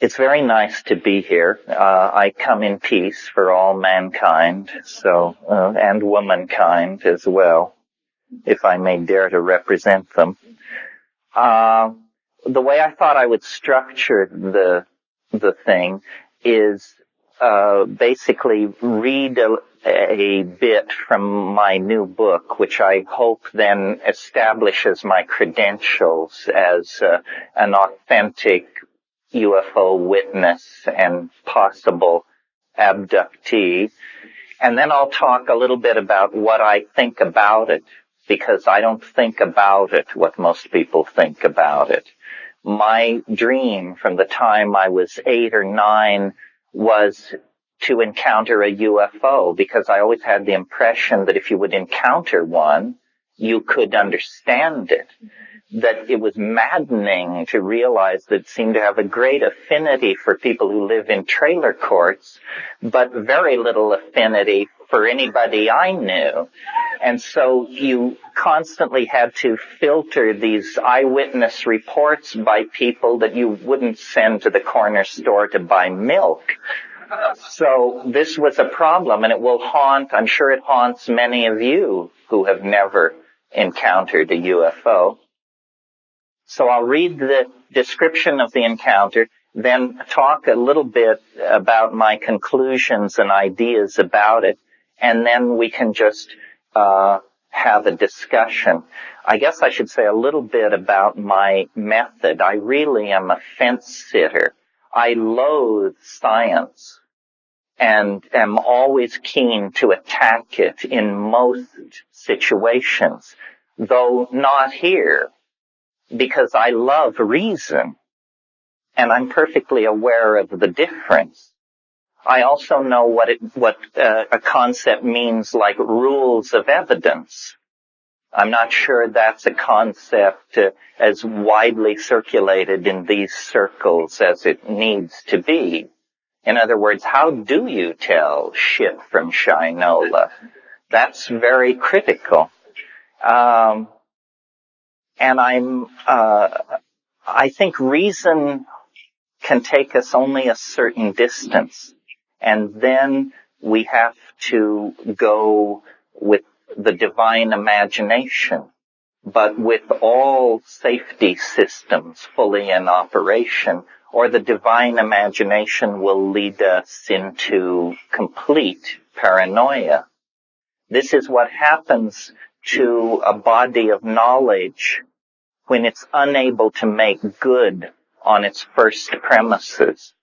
It's very nice to be here. I come in peace for all mankind, and womankind as well, if I may dare to represent them. The way I thought I would structure the thing is basically read a bit from my new book, which I hope then establishes my credentials as an authentic UFO witness and possible abductee. And then I'll talk a little bit about what I think about it, because I don't think about it what most people think about it. My dream from the time I was 8 or 9 was to encounter a UFO, because I always had the impression that if you would encounter one, you could understand it. That it was maddening to realize that it seemed to have a great affinity for people who live in trailer courts, but very little affinity for anybody I knew. And so you constantly had to filter these eyewitness reports by people that you wouldn't send to the corner store to buy milk. So this was a problem, and it will I'm sure it haunts many of you who have never encountered a UFO. So I'll read the description of the encounter, then talk a little bit about my conclusions and ideas about it, and then we can just have a discussion. I guess I should say a little bit about my method. I really am a fence sitter. I loathe science and am always keen to attack it in most situations, though not here, because I love reason, and I'm perfectly aware of the difference. I also know what a concept means, like rules of evidence. I'm not sure that's a concept as widely circulated in these circles as it needs to be. In other words, how do you tell shit from shinola? That's very critical. And I think reason can take us only a certain distance. And then we have to go with the divine imagination. But with all safety systems fully in operation, or the divine imagination will lead us into complete paranoia. This is what happens to a body of knowledge when it's unable to make good on its first premises.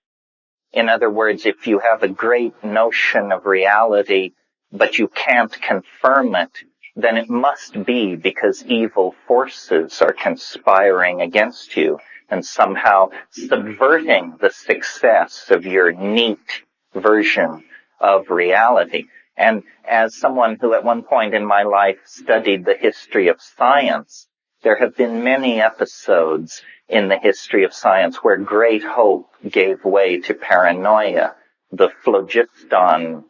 In other words, if you have a great notion of reality, but you can't confirm it, then it must be because evil forces are conspiring against you and somehow subverting the success of your neat version of reality. And as someone who at one point in my life studied the history of science, there have been many episodes in the history of science where great hope gave way to paranoia. The phlogiston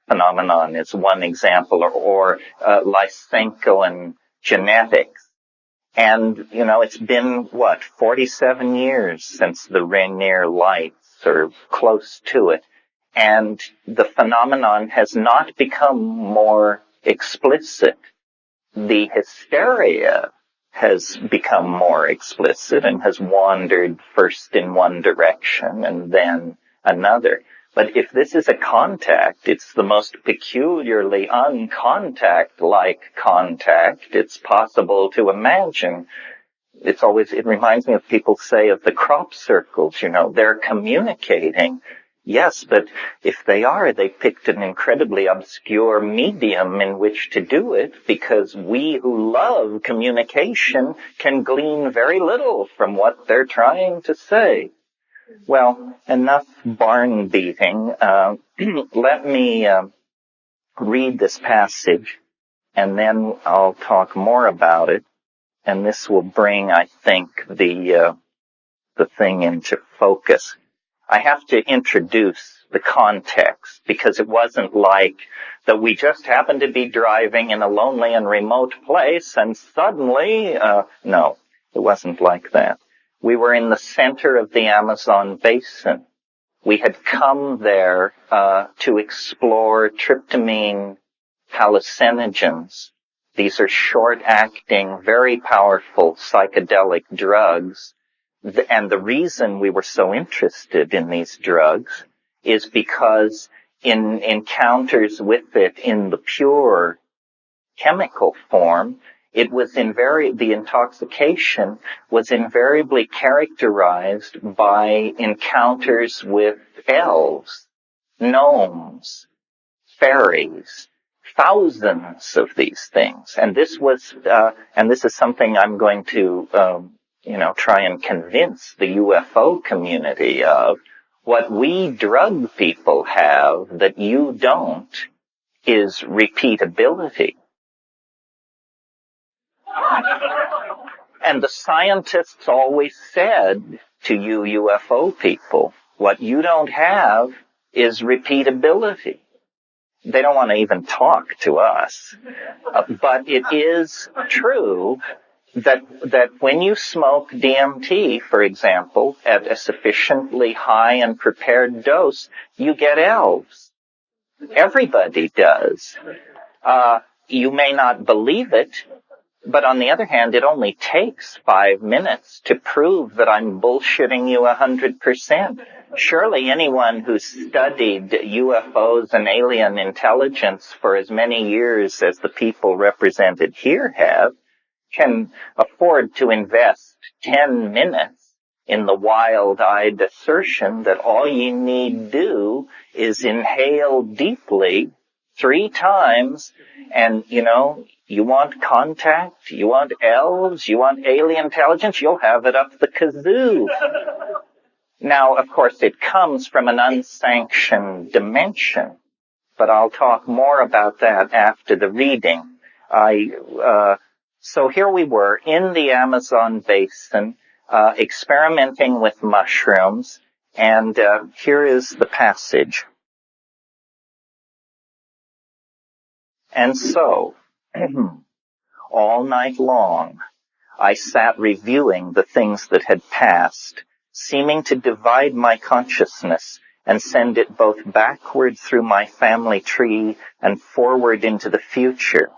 phenomenon is one example, or Lysenko and genetics. And, it's been, 47 years since the Rainier Lights, or close to it. And the phenomenon has not become more explicit. The hysteria has become more explicit and has wandered first in one direction and then another. But if this is a contact, it's the most peculiarly uncontact-like contact it's possible to imagine. It reminds me of people say of the crop circles, they're communicating. Yes, but if they picked an incredibly obscure medium in which to do it, because we who love communication can glean very little from what they're trying to say. Well, enough barn beating. Let me read this passage, and then I'll talk more about it, and this will bring, I think, the thing into focus. I have to introduce the context, because it wasn't like that we just happened to be driving in a lonely and remote place and suddenly, no, it wasn't like that. We were in the center of the Amazon basin. We had come there to explore tryptamine hallucinogens. These are short-acting, very powerful psychedelic drugs. And the reason we were so interested in these drugs is because in encounters with it in the pure chemical form, the intoxication was invariably characterized by encounters with elves, gnomes, fairies, thousands of these things. And this is something I'm going to, try and convince the UFO community of. What we drug people have that you don't is repeatability. And the scientists always said to you UFO people, what you don't have is repeatability. They don't want to even talk to us. But it is true that when you smoke DMT, for example, at a sufficiently high and prepared dose, you get elves. Everybody does. You may not believe it, but on the other hand, it only takes 5 minutes to prove that I'm bullshitting you 100%. Surely anyone who's studied UFOs and alien intelligence for as many years as the people represented here have can afford to invest 10 minutes in the wild-eyed assertion that all you need do is inhale deeply 3 times and, you want contact, you want elves, you want alien intelligence, you'll have it up the kazoo. Now, of course, it comes from an unsanctioned dimension, but I'll talk more about that after the reading. So here we were in the Amazon basin, experimenting with mushrooms, and here is the passage. And so, all night long, I sat reviewing the things that had passed, seeming to divide my consciousness and send it both backward through my family tree and forward into the future.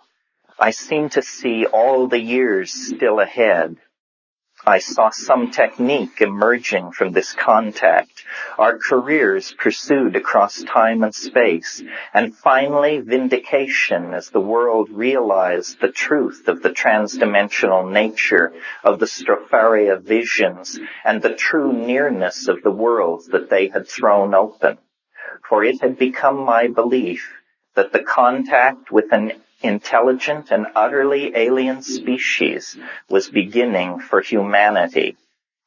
I seemed to see all the years still ahead. I saw some technique emerging from this contact, our careers pursued across time and space, and finally vindication as the world realized the truth of the transdimensional nature of the Stropharia visions and the true nearness of the worlds that they had thrown open. For it had become my belief that the contact with an intelligent and utterly alien species was beginning for humanity.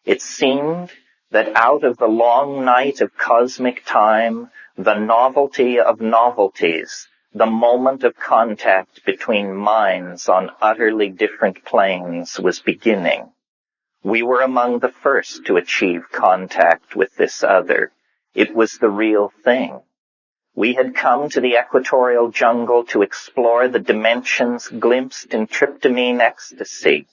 It seemed that out of the long night of cosmic time, the novelty of novelties, the moment of contact between minds on utterly different planes was beginning. We were among the first to achieve contact with this other. It was the real thing. We had come to the equatorial jungle to explore the dimensions glimpsed in tryptamine ecstasy,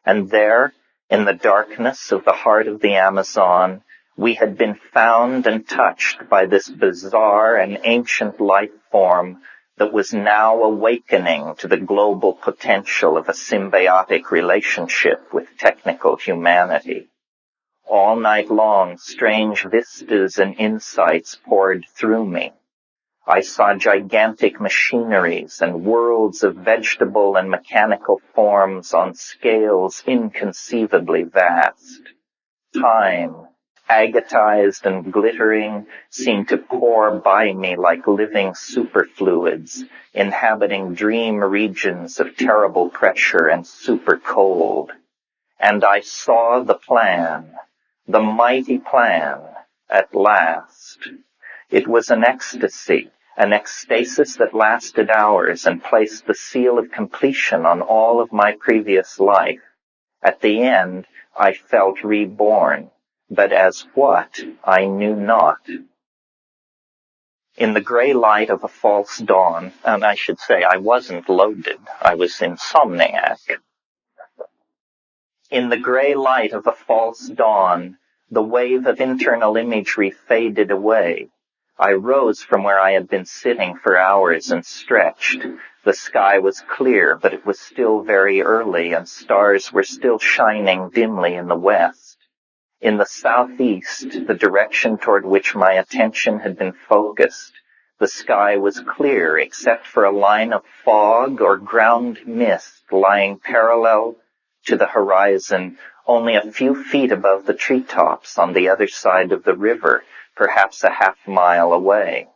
and there, in the darkness of the heart of the Amazon, we had been found and touched by this bizarre and ancient life form that was now awakening to the global potential of a symbiotic relationship with technical humanity. All night long, strange vistas and insights poured through me. I saw gigantic machineries and worlds of vegetable and mechanical forms on scales inconceivably vast. Time, agatized and glittering, seemed to pour by me like living superfluids, inhabiting dream regions of terrible pressure and super cold. And I saw the plan, the mighty plan, at last. It was an ecstasy, an ecstasis that lasted hours and placed the seal of completion on all of my previous life. At the end, I felt reborn, but as what, I knew not. In the gray light of a false dawn, and I should say I wasn't loaded, I was insomniac. In the gray light of a false dawn, the wave of internal imagery faded away. I rose from where I had been sitting for hours and stretched. The sky was clear, but it was still very early, and stars were still shining dimly in the west. In the southeast, the direction toward which my attention had been focused, the sky was clear except for a line of fog or ground mist lying parallel to the horizon, only a few feet above the treetops on the other side of the river, perhaps a half-mile away.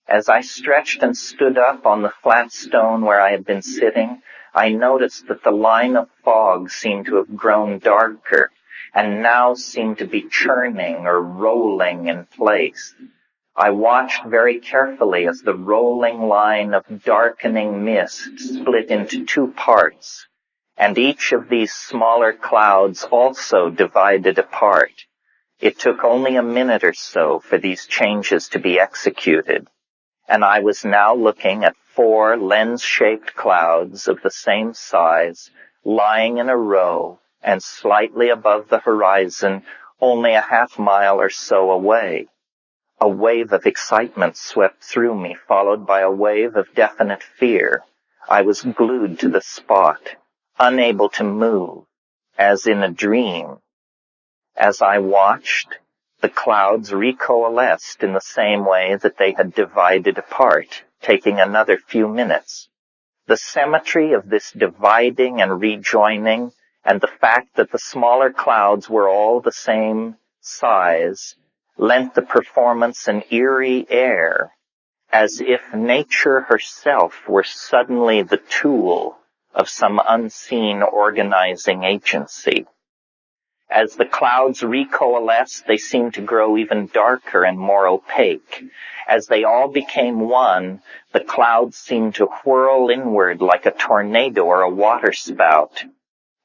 As I stretched and stood up on the flat stone where I had been sitting, I noticed that the line of fog seemed to have grown darker, and now seemed to be churning or rolling in place. I watched very carefully as the rolling line of darkening mist split into two parts, and each of these smaller clouds also divided apart. It took only a minute or so for these changes to be executed, and I was now looking at 4 lens-shaped clouds of the same size, lying in a row and slightly above the horizon, only a half-mile or so away. A wave of excitement swept through me, followed by a wave of definite fear. I was glued to the spot, unable to move, as in a dream. As I watched, the clouds recoalesced in the same way that they had divided apart, taking another few minutes. The symmetry of this dividing and rejoining, and the fact that the smaller clouds were all the same size, lent the performance an eerie air, as if nature herself were suddenly the tool of some unseen organizing agency. As the clouds recoalesced, they seemed to grow even darker and more opaque. As they all became one, the clouds seemed to whirl inward like a tornado or a waterspout.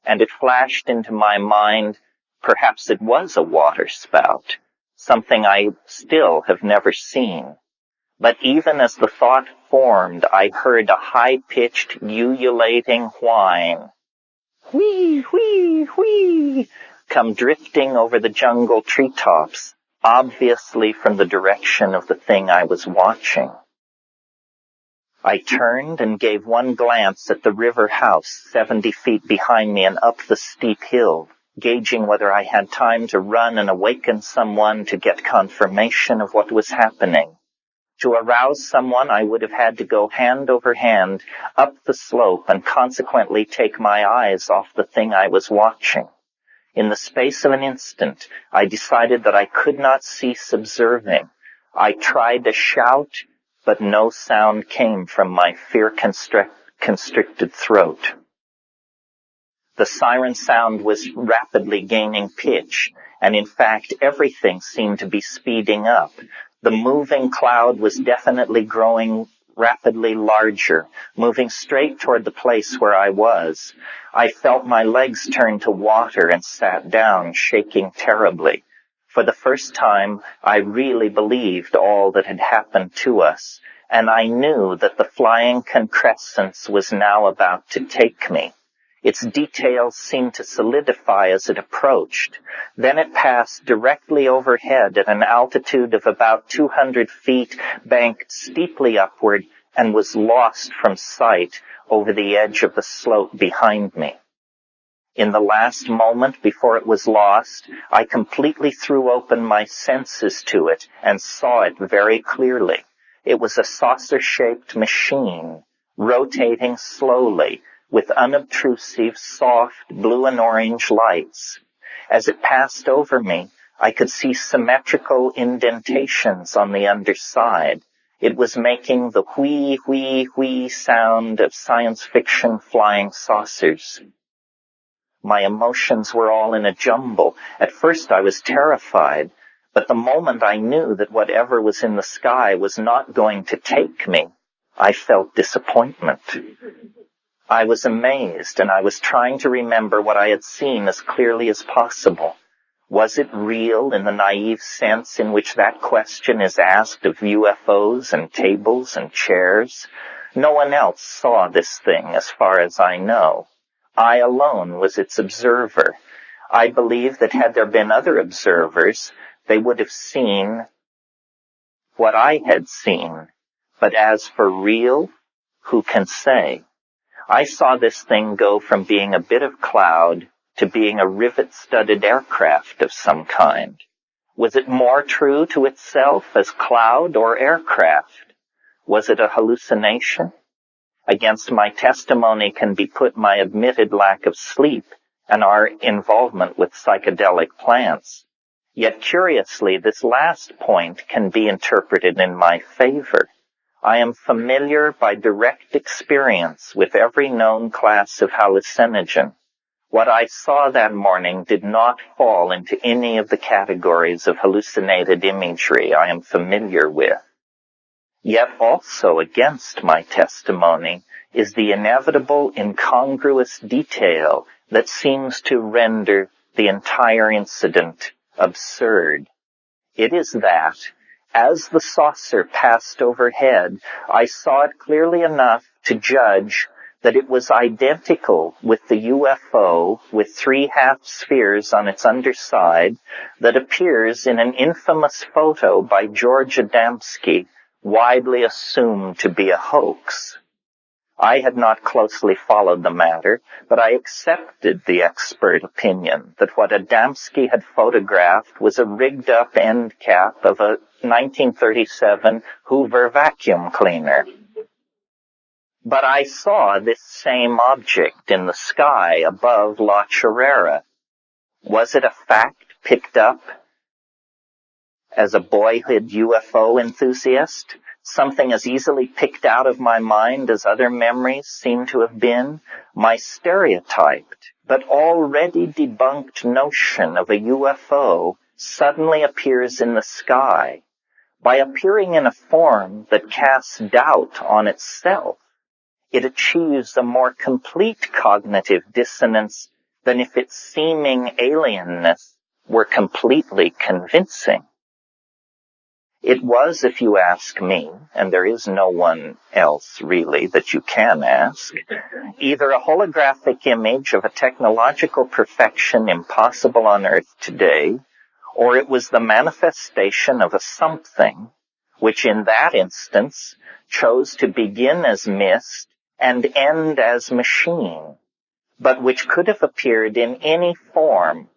And it flashed into my mind, perhaps it was a waterspout, something I still have never seen. But even as the thought formed, I heard a high-pitched, ululating whine. Whee, whee, whee, come drifting over the jungle treetops, obviously from the direction of the thing I was watching. I turned and gave one glance at the river house 70 feet behind me and up the steep hill, gauging whether I had time to run and awaken someone to get confirmation of what was happening. To arouse someone, I would have had to go hand over hand up the slope and consequently take my eyes off the thing I was watching. In the space of an instant, I decided that I could not cease observing. I tried to shout, but no sound came from my fear-constricted throat. The siren sound was rapidly gaining pitch, and in fact everything seemed to be speeding up. The moving cloud was definitely growing rapidly larger, moving straight toward the place where I was. I felt my legs turn to water and sat down, shaking terribly. For the first time, I really believed all that had happened to us, and I knew that the flying concrescence was now about to take me. Its details seemed to solidify as it approached. Then it passed directly overhead at an altitude of about 200 feet, banked steeply upward, and was lost from sight over the edge of the slope behind me. In the last moment before it was lost, I completely threw open my senses to it and saw it very clearly. It was a saucer-shaped machine, rotating slowly, with unobtrusive, soft blue and orange lights. As it passed over me, I could see symmetrical indentations on the underside. It was making the whee, whee, whee sound of science fiction flying saucers. My emotions were all in a jumble. At first I was terrified, but the moment I knew that whatever was in the sky was not going to take me, I felt disappointment. I was amazed, and I was trying to remember what I had seen as clearly as possible. Was it real in the naive sense in which that question is asked of UFOs and tables and chairs? No one else saw this thing, as far as I know. I alone was its observer. I believe that had there been other observers, they would have seen what I had seen. But as for real, who can say? I saw this thing go from being a bit of cloud to being a rivet-studded aircraft of some kind. Was it more true to itself as cloud or aircraft? Was it a hallucination? Against my testimony can be put my admitted lack of sleep and our involvement with psychedelic plants. Yet curiously, this last point can be interpreted in my favor. I am familiar by direct experience with every known class of hallucinogen. What I saw that morning did not fall into any of the categories of hallucinated imagery I am familiar with. Yet also against my testimony is the inevitable incongruous detail that seems to render the entire incident absurd. It is that, as the saucer passed overhead, I saw it clearly enough to judge that it was identical with the UFO with 3 half-spheres on its underside that appears in an infamous photo by George Adamski, widely assumed to be a hoax. I had not closely followed the matter, but I accepted the expert opinion that what Adamski had photographed was a rigged-up end cap of a 1937 Hoover vacuum cleaner. But I saw this same object in the sky above La Chorrera. Was it a fact picked up as a boyhood UFO enthusiast? Something as easily picked out of my mind as other memories seem to have been? My stereotyped, but already debunked notion of a UFO suddenly appears in the sky. By appearing in a form that casts doubt on itself, it achieves a more complete cognitive dissonance than if its seeming alienness were completely convincing. It was, if you ask me, and there is no one else really that you can ask, either a holographic image of a technological perfection impossible on Earth today, or it was the manifestation of a something which in that instance chose to begin as mist and end as machine, but which could have appeared in any form,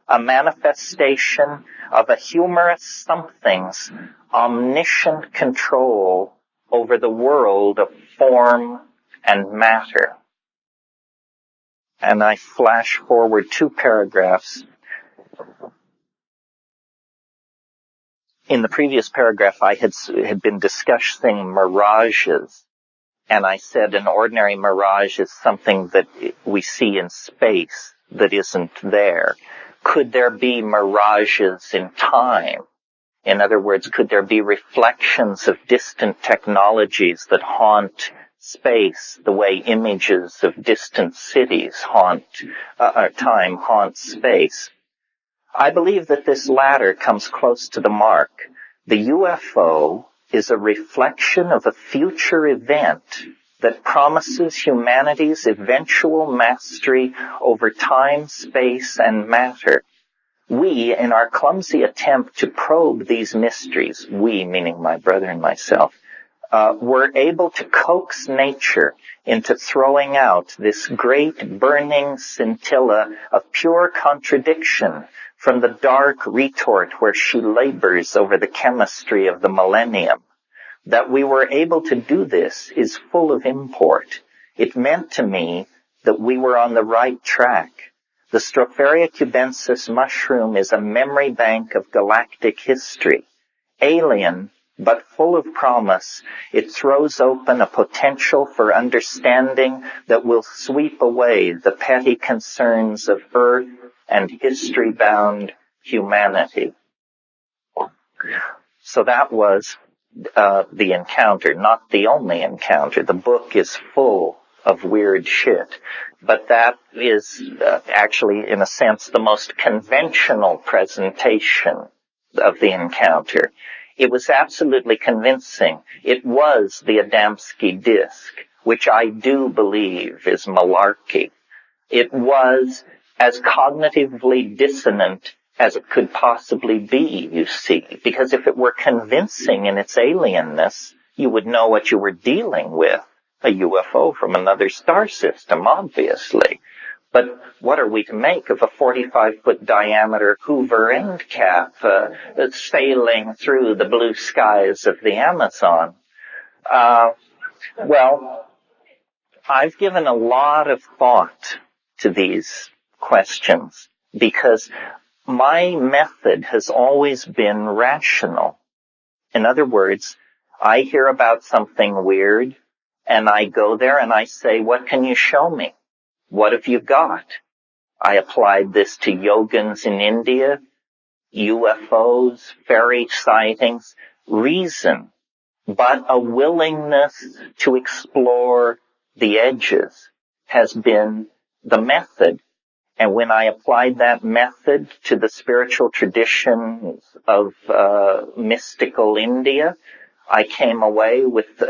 a manifestation of a humorous something's omniscient control over the world of form and matter. And I flash forward 2 paragraphs. In the previous paragraph, I had been discussing mirages. And I said an ordinary mirage is something that we see in space that isn't there. Could there be mirages in time? In other words, could there be reflections of distant technologies that haunt space the way images of distant cities time haunts space? I believe that this latter comes close to the mark. The UFO is a reflection of a future event that promises humanity's eventual mastery over time, space, and matter. We, in our clumsy attempt to probe these mysteries, we, meaning my brother and myself, were able to coax nature into throwing out this great burning scintilla of pure contradiction from the dark retort where she labors over the chemistry of the millennium. That we were able to do this is full of import. It meant to me that we were on the right track. The Stropharia cubensis mushroom is a memory bank of galactic history. Alien, but full of promise, it throws open a potential for understanding that will sweep away the petty concerns of Earth and history-bound humanity. So that was the encounter, not the only encounter. The book is full of weird shit, but that is actually, in a sense, the most conventional presentation of the encounter. It was absolutely convincing. It was the Adamski disc, which I do believe is malarkey. It was as cognitively dissonant as it could possibly be, you see, because if it were convincing in its alienness, you would know what you were dealing with, a UFO from another star system, obviously. But what are we to make of a 45-foot diameter Hoover end cap sailing through the blue skies of the Amazon? Well, I've given a lot of thought to these questions because my method has always been rational. In other words, I hear about something weird and I go there and I say, what can you show me? What have you got? I applied this to yogins in India, UFOs, fairy sightings, reason, but a willingness to explore the edges has been the method. And when I applied that method to the spiritual traditions of mystical India, I came away with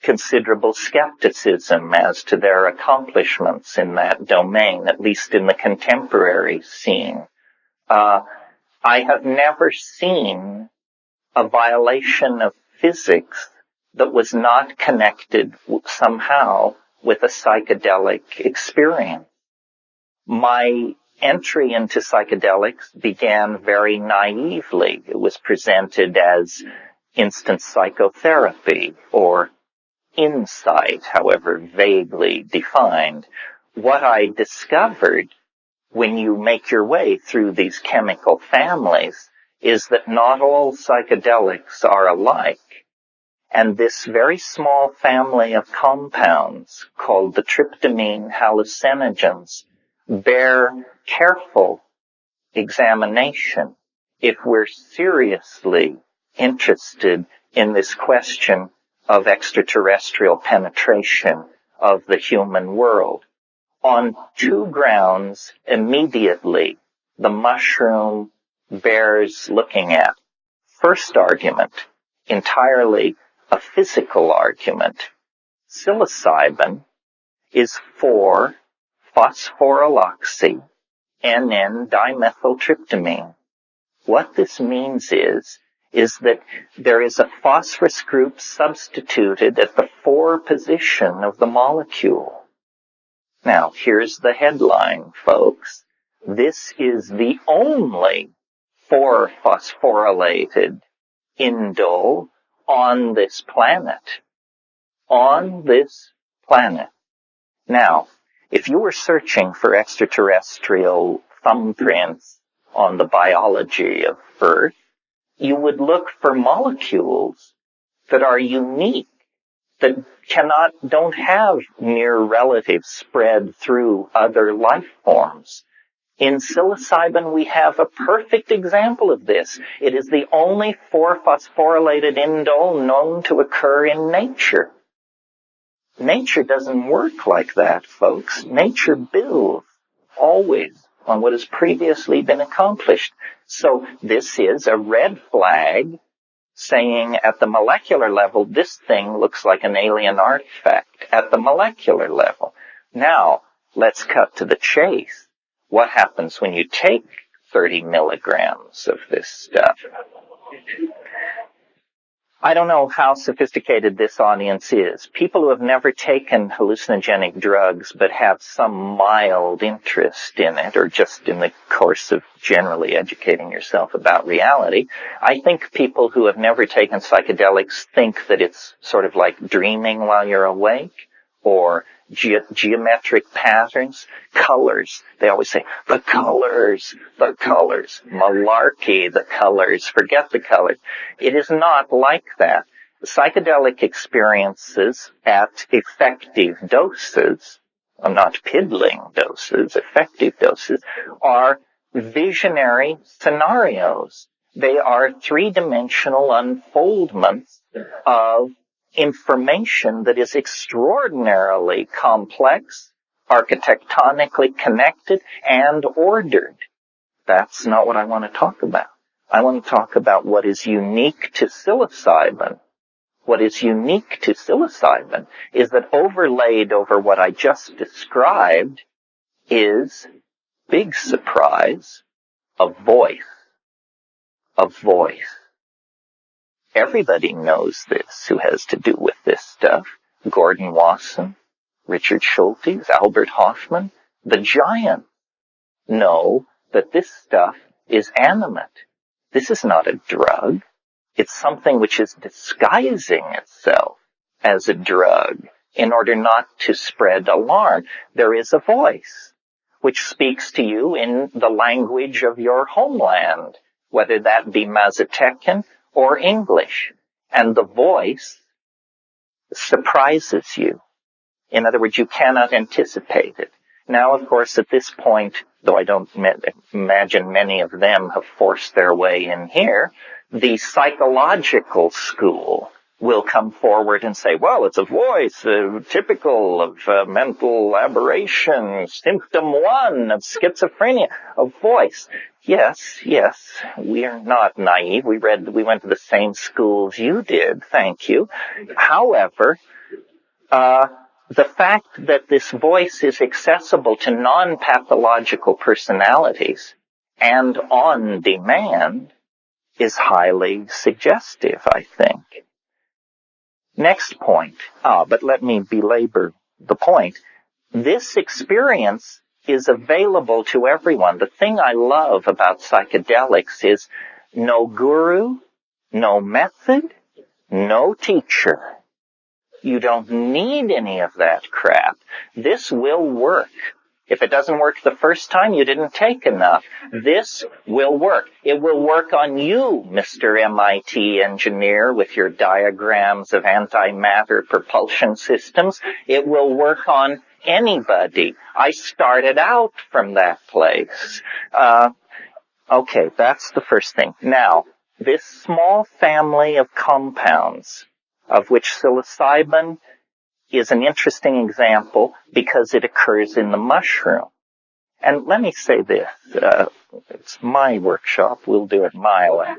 considerable skepticism as to their accomplishments in that domain, at least in the contemporary scene. I have never seen a violation of physics that was not connected somehow with a psychedelic experience. My entry into psychedelics began very naively. It was presented as instant psychotherapy or insight, however vaguely defined. What I discovered when you make your way through these chemical families is that not all psychedelics are alike. And this very small family of compounds called the tryptamine hallucinogens bear careful examination if we're seriously interested in this question of extraterrestrial penetration of the human world. On two grounds, immediately, the mushroom bears looking at. First argument, entirely a physical argument. Psilocybin is 4-phosphoryloxy N,N-dimethyltryptamine. What this means is that there is a phosphorus group substituted at the 4 position of the molecule. Now, here's the headline, folks. This is the only 4-phosphorylated indole on this planet. On this planet. Now, if you were searching for extraterrestrial thumbprints on the biology of Earth, you would look for molecules that are unique, that don't have near relatives spread through other life forms. In psilocybin, we have a perfect example of this. It is the only 4-phosphorylated indole known to occur in nature. Nature doesn't work like that, folks. Nature builds always on what has previously been accomplished. So this is a red flag saying at the molecular level, this thing looks like an alien artifact at the molecular level. Now, let's cut to the chase. What happens when you take 30 milligrams of this stuff? I don't know how sophisticated this audience is. People who have never taken hallucinogenic drugs but have some mild interest in it, or just in the course of generally educating yourself about reality. I think people who have never taken psychedelics think that it's sort of like dreaming while you're awake, or geometric patterns, colors. They always say, the colors, malarkey, the colors, forget the colors. It is not like that. Psychedelic experiences at effective doses, not piddling doses, effective doses, are visionary scenarios. They are 3-dimensional unfoldments of information that is extraordinarily complex, architectonically connected, and ordered. That's not what I want to talk about. I want to talk about what is unique to psilocybin, what is unique to psilocybin is that overlaid over what I just described is, big surprise, a voice. A voice. Everybody knows this who has to do with this stuff. Gordon Wasson, Richard Schultes, Albert Hoffman, the giants know that this stuff is animate. This is not a drug. It's something which is disguising itself as a drug in order not to spread alarm. There is a voice which speaks to you in the language of your homeland, whether that be Mazatecan or English. And the voice surprises you. In other words, you cannot anticipate it. Now, of course, at this point, though I don't imagine many of them have forced their way in here, the psychological school will come forward and say, well, it's a voice typical of mental aberration, symptom 1 of schizophrenia, a voice. Yes, we are not naive. We went to the same schools you did, thank you. However, the fact that this voice is accessible to non-pathological personalities and on demand is highly suggestive, I think. Next point, but let me belabor the point. This experience is available to everyone. The thing I love about psychedelics is no guru, no method, no teacher. You don't need any of that crap. This will work. If it doesn't work the first time, you didn't take enough. This will work. It will work on you, Mr. MIT engineer, with your diagrams of antimatter propulsion systems. It will work on anybody. I started out from that place. Okay, that's the first thing. Now, this small family of compounds, of which psilocybin is an interesting example because it occurs in the mushroom. And let me say this, it's my workshop, we'll do it my way.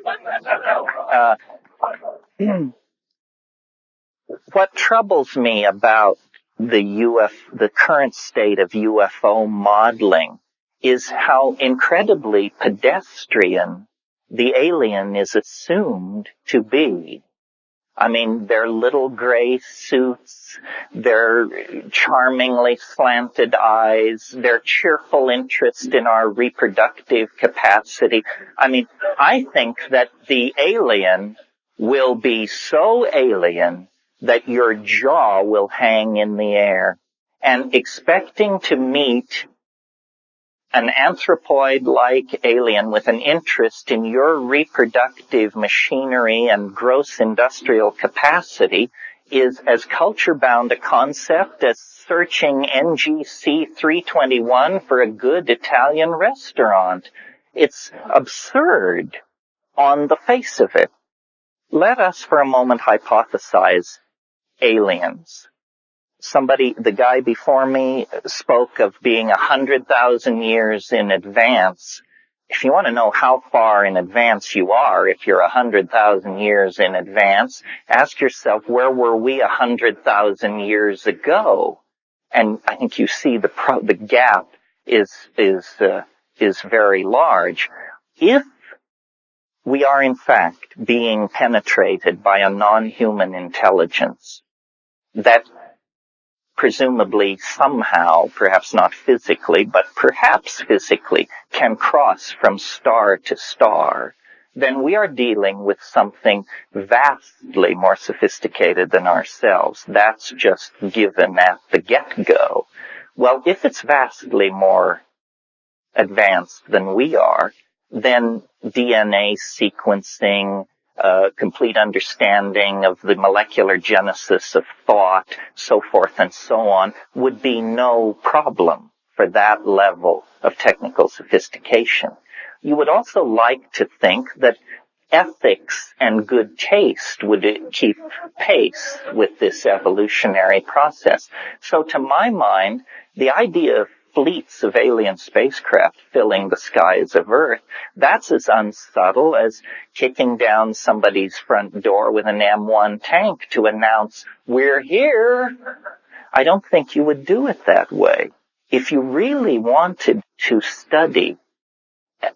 What troubles me about the current state of UFO modeling is how incredibly pedestrian the alien is assumed to be. I mean, their little gray suits, their charmingly slanted eyes, their cheerful interest in our reproductive capacity. I mean, I think that the alien will be so alien that your jaw will hang in the air. And expecting to meet an anthropoid-like alien with an interest in your reproductive machinery and gross industrial capacity is as culture-bound a concept as searching NGC 321 for a good Italian restaurant. It's absurd on the face of it. Let us for a moment hypothesize aliens. The guy before me spoke of being 100,000 years in advance. If you want to know how far in advance you are, if you're 100,000 years in advance, ask yourself, where were we 100,000 years ago? And I think you see the gap is very large. If we are in fact being penetrated by a non-human intelligence that presumably somehow, perhaps not physically, but perhaps physically, can cross from star to star, then we are dealing with something vastly more sophisticated than ourselves. That's just given at the get-go. Well, if it's vastly more advanced than we are, then DNA sequencing, complete understanding of the molecular genesis of thought, so forth and so on, would be no problem for that level of technical sophistication. You would also like to think that ethics and good taste would keep pace with this evolutionary process. So to my mind, the idea of fleets of alien spacecraft filling the skies of Earth. That's as unsubtle as kicking down somebody's front door with an M1 tank to announce, "We're here." I don't think you would do it that way. If you really wanted to study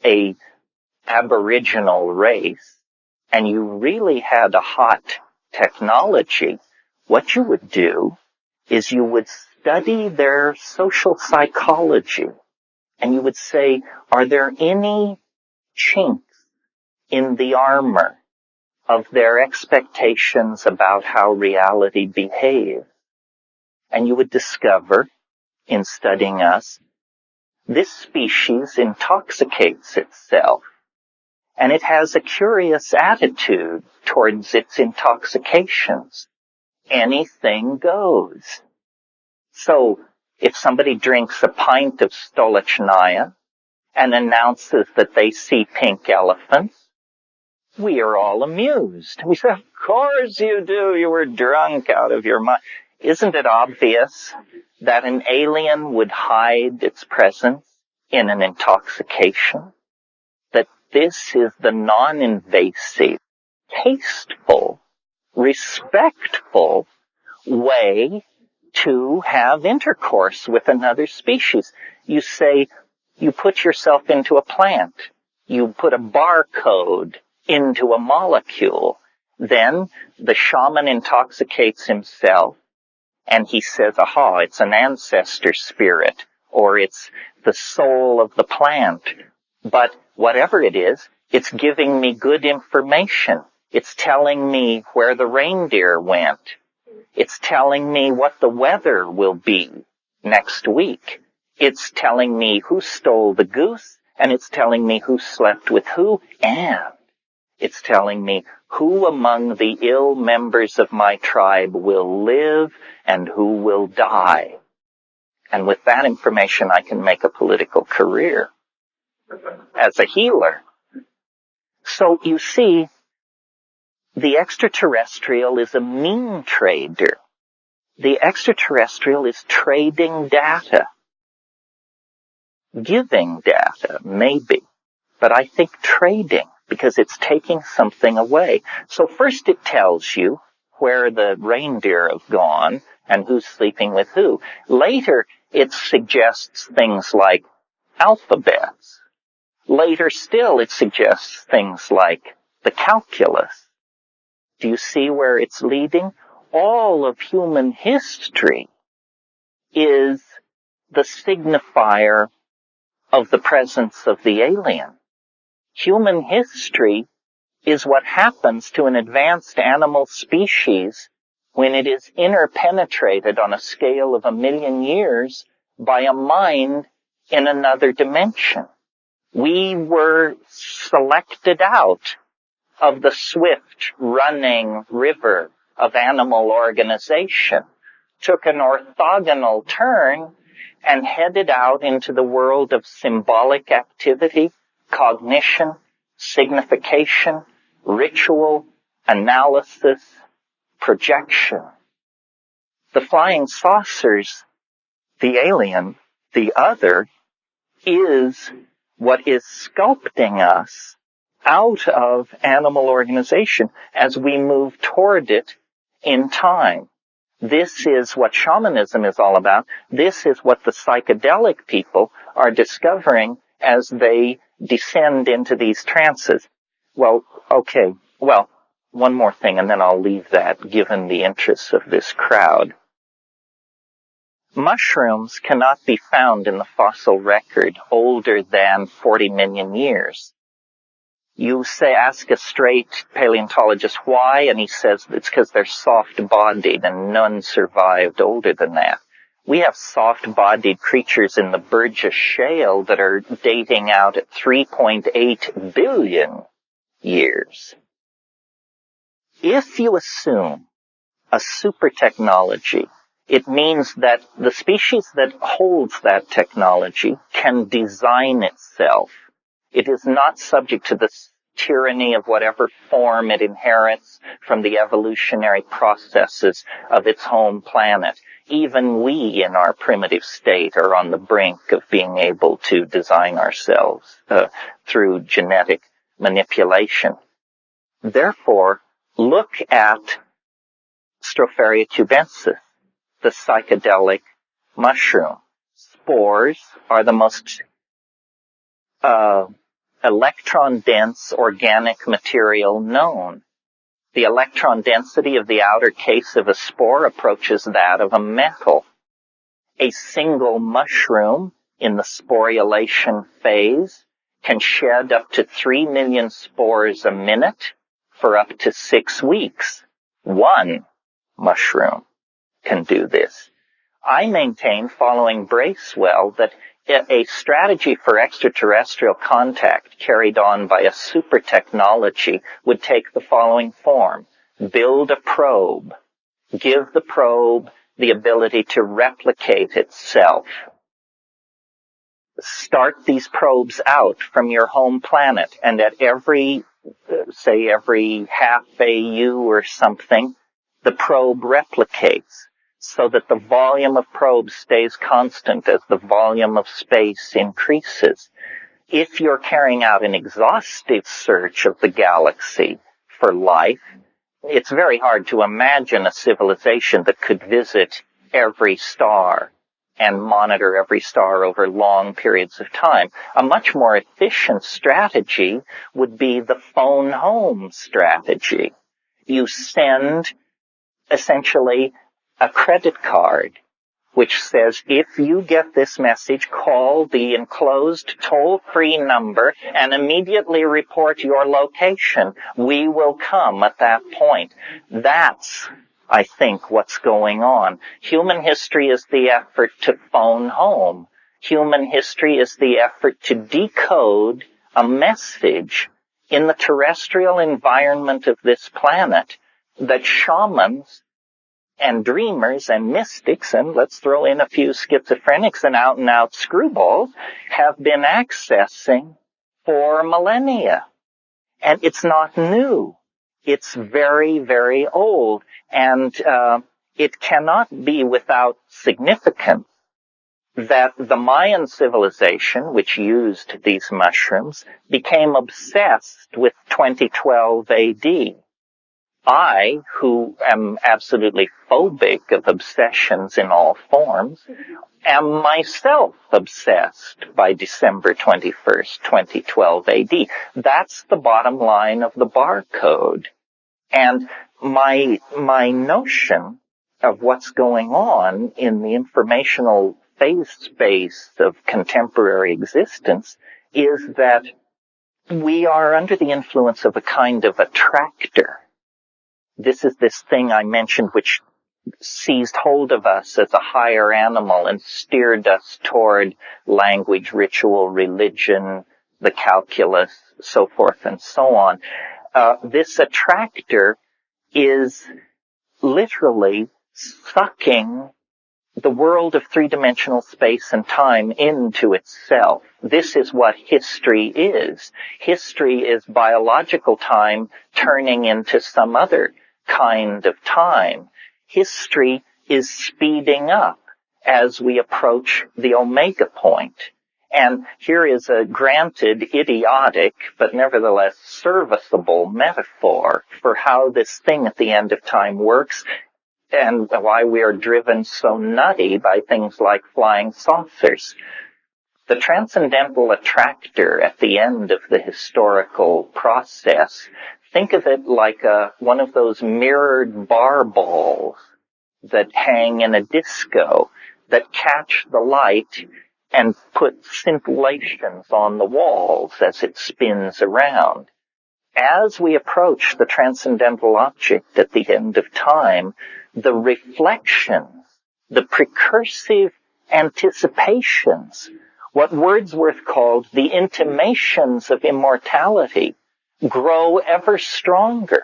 a Aboriginal race and you really had a hot technology, what you would do is you would study their social psychology, and you would say, are there any chinks in the armor of their expectations about how reality behaves? And you would discover, in studying us, this species intoxicates itself, and it has a curious attitude towards its intoxications. Anything goes. So, if somebody drinks a pint of Stolichnaya and announces that they see pink elephants, we are all amused. We say, "Of course you do. You were drunk out of your mind." Isn't it obvious that an alien would hide its presence in an intoxication? That this is the non-invasive, tasteful, respectful way to have intercourse with another species. You say, you put yourself into a plant. You put a barcode into a molecule. Then the shaman intoxicates himself and he says, aha, it's an ancestor spirit, or it's the soul of the plant. But whatever it is, it's giving me good information. It's telling me where the reindeer went. It's telling me what the weather will be next week. It's telling me who stole the goose, and it's telling me who slept with who, and it's telling me who among the ill members of my tribe will live and who will die. And with that information, I can make a political career as a healer. So you see, the extraterrestrial is a mean trader. The extraterrestrial is trading data. Giving data, maybe. But I think trading, because it's taking something away. So first it tells you where the reindeer have gone and who's sleeping with who. Later it suggests things like alphabets. Later still it suggests things like the calculus. Do you see where it's leading? All of human history is the signifier of the presence of the alien. Human history is what happens to an advanced animal species when it is interpenetrated on a scale of 1,000,000 years by a mind in another dimension. We were selected out of the swift running river of animal organization, took an orthogonal turn, and headed out into the world of symbolic activity, cognition, signification, ritual, analysis, projection. The flying saucers, the alien, the other, is what is sculpting us out of animal organization as we move toward it in time. This is what shamanism is all about. This is what the psychedelic people are discovering as they descend into these trances. Well, okay. Well, one more thing, and then I'll leave that, given the interests of this crowd. Mushrooms cannot be found in the fossil record older than 40 million years. You say, ask a straight paleontologist why, and he says it's because they're soft-bodied and none survived older than that. We have soft-bodied creatures in the Burgess Shale that are dating out at 3.8 billion years. If you assume a super technology, it means that the species that holds that technology can design itself. It is not subject to the tyranny of whatever form it inherits from the evolutionary processes of its home planet. even we in our primitive state are on the brink of being able to design ourselves through genetic manipulation. Therefore, look at Stropharia tubensis, the psychedelic mushroom. Spores are the most electron-dense organic material known. The electron density of the outer case of a spore approaches that of a metal. A single mushroom in the sporulation phase can shed up to 3 million spores a minute for up to 6 weeks. One mushroom can do this. I maintain, following Bracewell, that a strategy for extraterrestrial contact carried on by a super technology would take the following form. Build a probe. Give the probe the ability to replicate itself. Start these probes out from your home planet, and at every half AU or something, the probe replicates, so that the volume of probes stays constant as the volume of space increases. If you're carrying out an exhaustive search of the galaxy for life, it's very hard to imagine a civilization that could visit every star and monitor every star over long periods of time. A much more efficient strategy would be the phone home strategy. You send essentially a credit card which says, if you get this message, call the enclosed toll-free number and immediately report your location. We will come at that point. That's, I think, what's going on. Human history is the effort to phone home. Human history is the effort to decode a message in the terrestrial environment of this planet that shamans and dreamers and mystics, and let's throw in a few schizophrenics and out-and-out screwballs, have been accessing for millennia. And it's not new. It's very, very old. And it cannot be without significance that the Mayan civilization, which used these mushrooms, became obsessed with 2012 AD. I, who am absolutely phobic of obsessions in all forms, am myself obsessed by December 21st, 2012 AD. That's the bottom line of the barcode. And my notion of what's going on in the informational phase space of contemporary existence is that we are under the influence of a kind of attractor. This is this thing I mentioned which seized hold of us as a higher animal and steered us toward language, ritual, religion, the calculus, so forth and so on. This attractor is literally sucking the world of three-dimensional space and time into itself. This is what history is. History is biological time turning into some other kind of time. History is speeding up as we approach the omega point. And here is a granted idiotic, but nevertheless serviceable metaphor for how this thing at the end of time works and why we are driven so nutty by things like flying saucers. The transcendental attractor at the end of the historical process, think of it like one of those mirrored bar balls that hang in a disco that catch the light and put scintillations on the walls as it spins around. As we approach the transcendental object at the end of time, the reflections, the precursive anticipations, what Wordsworth called the intimations of immortality, grow ever stronger.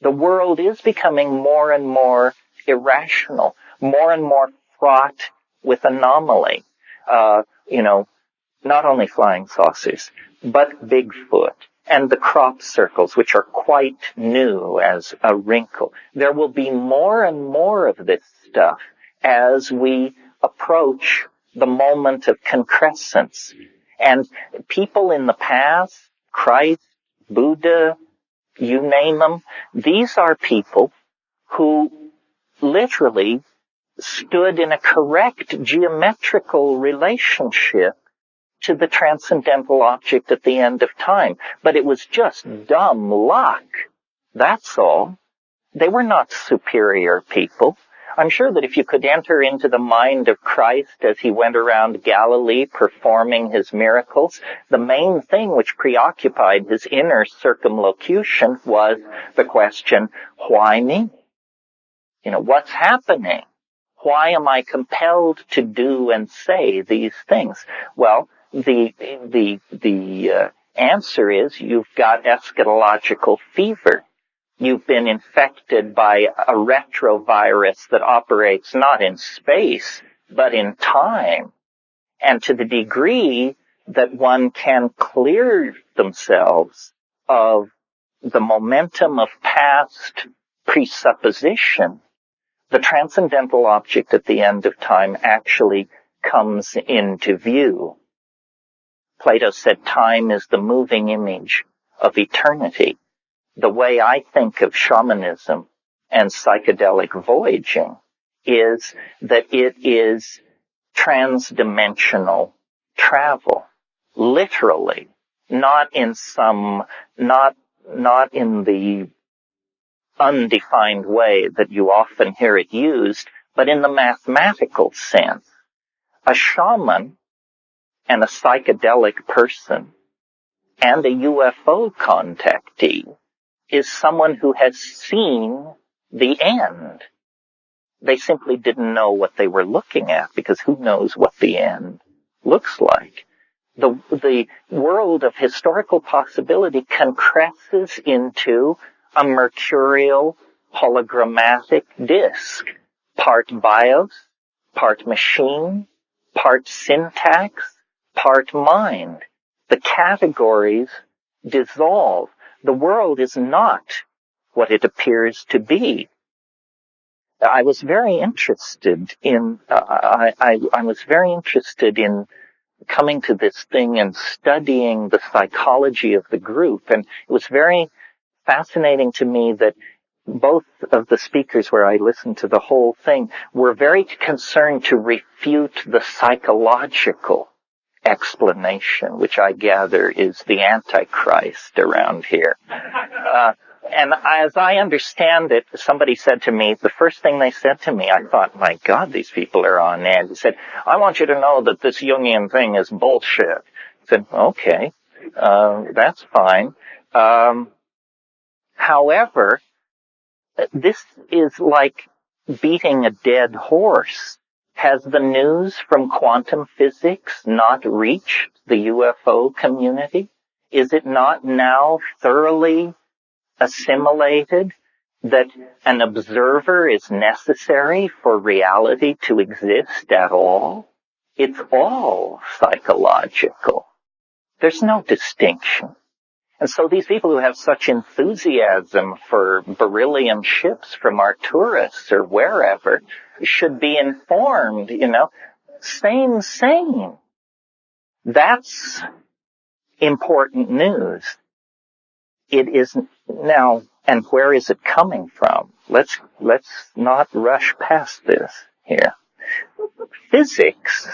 The world is becoming more and more irrational, more and more fraught with anomaly. Not only flying saucers, but Bigfoot and the crop circles, which are quite new as a wrinkle. There will be more and more of this stuff as we approach the moment of concrescence. And people in the past, Christ, Buddha, you name them, these are people who literally stood in a correct geometrical relationship to the transcendental object at the end of time. But it was just dumb luck. That's all. They were not superior people. I'm sure that if you could enter into the mind of Christ as he went around Galilee performing his miracles, the main thing which preoccupied his inner circumlocution was the question, why me? What's happening? Why am I compelled to do and say these things? Well, the answer is you've got eschatological fever. You've been infected by a retrovirus that operates not in space, but in time. And to the degree that one can clear themselves of the momentum of past presupposition, the transcendental object at the end of time actually comes into view. Plato said time is the moving image of eternity. The way I think of shamanism and psychedelic voyaging is that it is transdimensional travel, literally, not in the undefined way that you often hear it used, but in the mathematical sense. A shaman and a psychedelic person and a UFO contactee is someone who has seen the end. They simply didn't know what they were looking at, because who knows what the end looks like. The world of historical possibility concresses into a mercurial hologrammatic disk, part bios, part machine, part syntax, part mind. The categories dissolve. The world is not what it appears to be. I was very interested in coming to this thing and studying the psychology of the group, and it was very fascinating to me that both of the speakers, where I listened to the whole thing, were very concerned to refute the psychological explanation, which I gather is the Antichrist around here. And as I understand it, somebody said to me, the first thing they said to me, I thought, my God, these people are on edge. He said, I want you to know that this Jungian thing is bullshit. I said, okay, that's fine. However, this is like beating a dead horse. Has the news from quantum physics not reached the UFO community? Is it not now thoroughly assimilated that an observer is necessary for reality to exist at all? It's all psychological. There's no distinction. And so these people who have such enthusiasm for beryllium ships from Arcturus or wherever should be informed, same. That's important news. It is now, and where is it coming from? Let's not rush past this here. Physics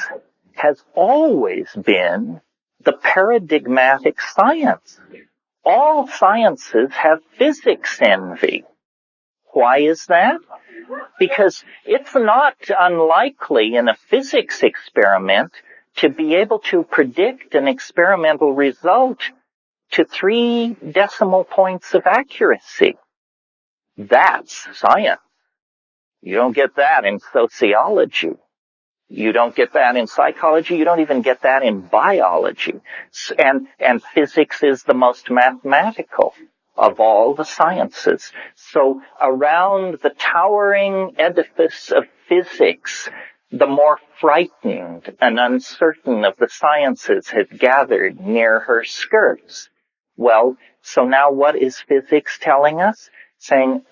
has always been the paradigmatic science. All sciences have physics envy. Why is that? Because it's not unlikely in a physics experiment to be able to predict an experimental result to 3 decimal points of accuracy. That's science. You don't get that in sociology. You don't get that in psychology. You don't even get that in biology. And physics is the most mathematical of all the sciences. So around the towering edifice of physics, the more frightened and uncertain of the sciences had gathered near her skirts. Well, so now what is physics telling us? Saying,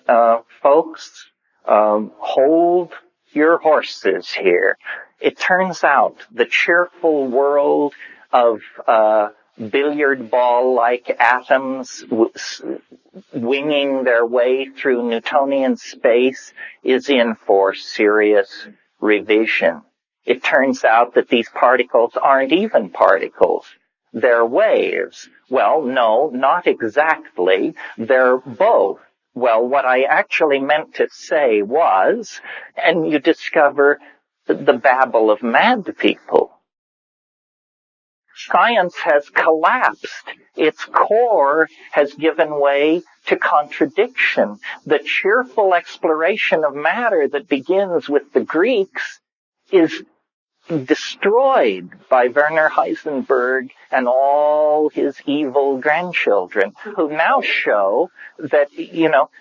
folks, hold your horses here. It turns out the cheerful world of billiard ball-like atoms winging their way through Newtonian space is in for serious revision. It turns out that these particles aren't even particles. They're waves. Well, no, not exactly. They're both. Well, what I actually meant to say was, and you discover the babble of mad people. Science has collapsed. Its core has given way to contradiction. The cheerful exploration of matter that begins with the Greeks is destroyed by Werner Heisenberg and all his evil grandchildren, who now show that,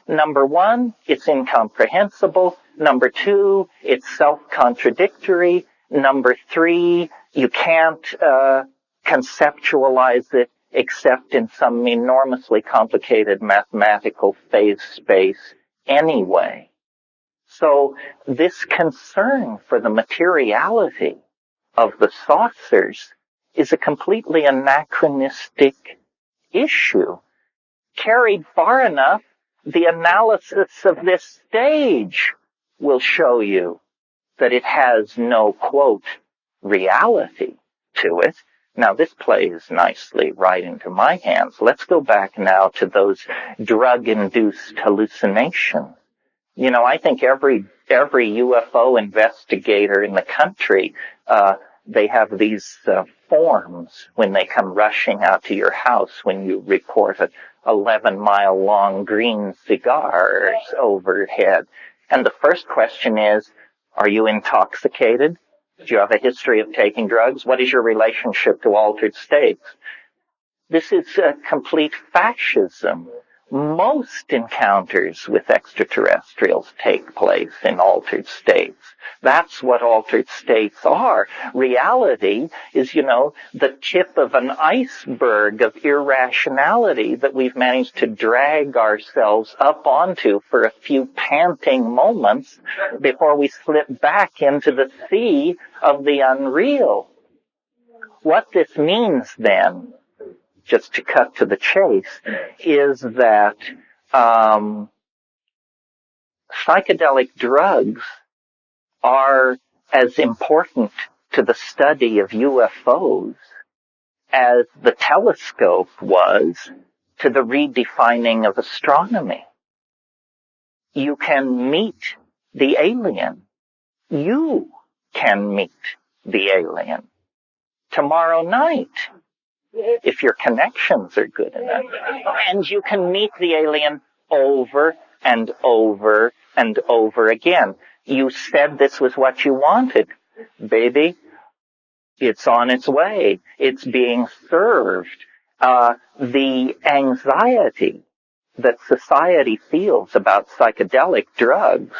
number one, it's incomprehensible. Number two, it's self-contradictory. Number three, you can't conceptualize it except in some enormously complicated mathematical phase space anyway. So this concern for the materiality of the saucers is a completely anachronistic issue. Carried far enough, the analysis of this stage will show you that it has no, quote, reality to it. Now, this plays nicely right into my hands. Let's go back now to those drug-induced hallucinations. I think every UFO investigator in the country, they have these forms when they come rushing out to your house when you report a 11-mile-long green cigars overhead. And the first question is, are you intoxicated? Do you have a history of taking drugs? What is your relationship to altered states? This is complete fascism. Most encounters with extraterrestrials take place in altered states. That's what altered states are. Reality is, the tip of an iceberg of irrationality that we've managed to drag ourselves up onto for a few panting moments before we slip back into the sea of the unreal. What this means then, just to cut to the chase, is that psychedelic drugs are as important to the study of UFOs as the telescope was to the redefining of astronomy. You can meet the alien. You can meet the alien tomorrow night, if your connections are good enough. And you can meet the alien over and over and over again. You said this was what you wanted. Baby, it's on its way. It's being served. The anxiety that society feels about psychedelic drugs,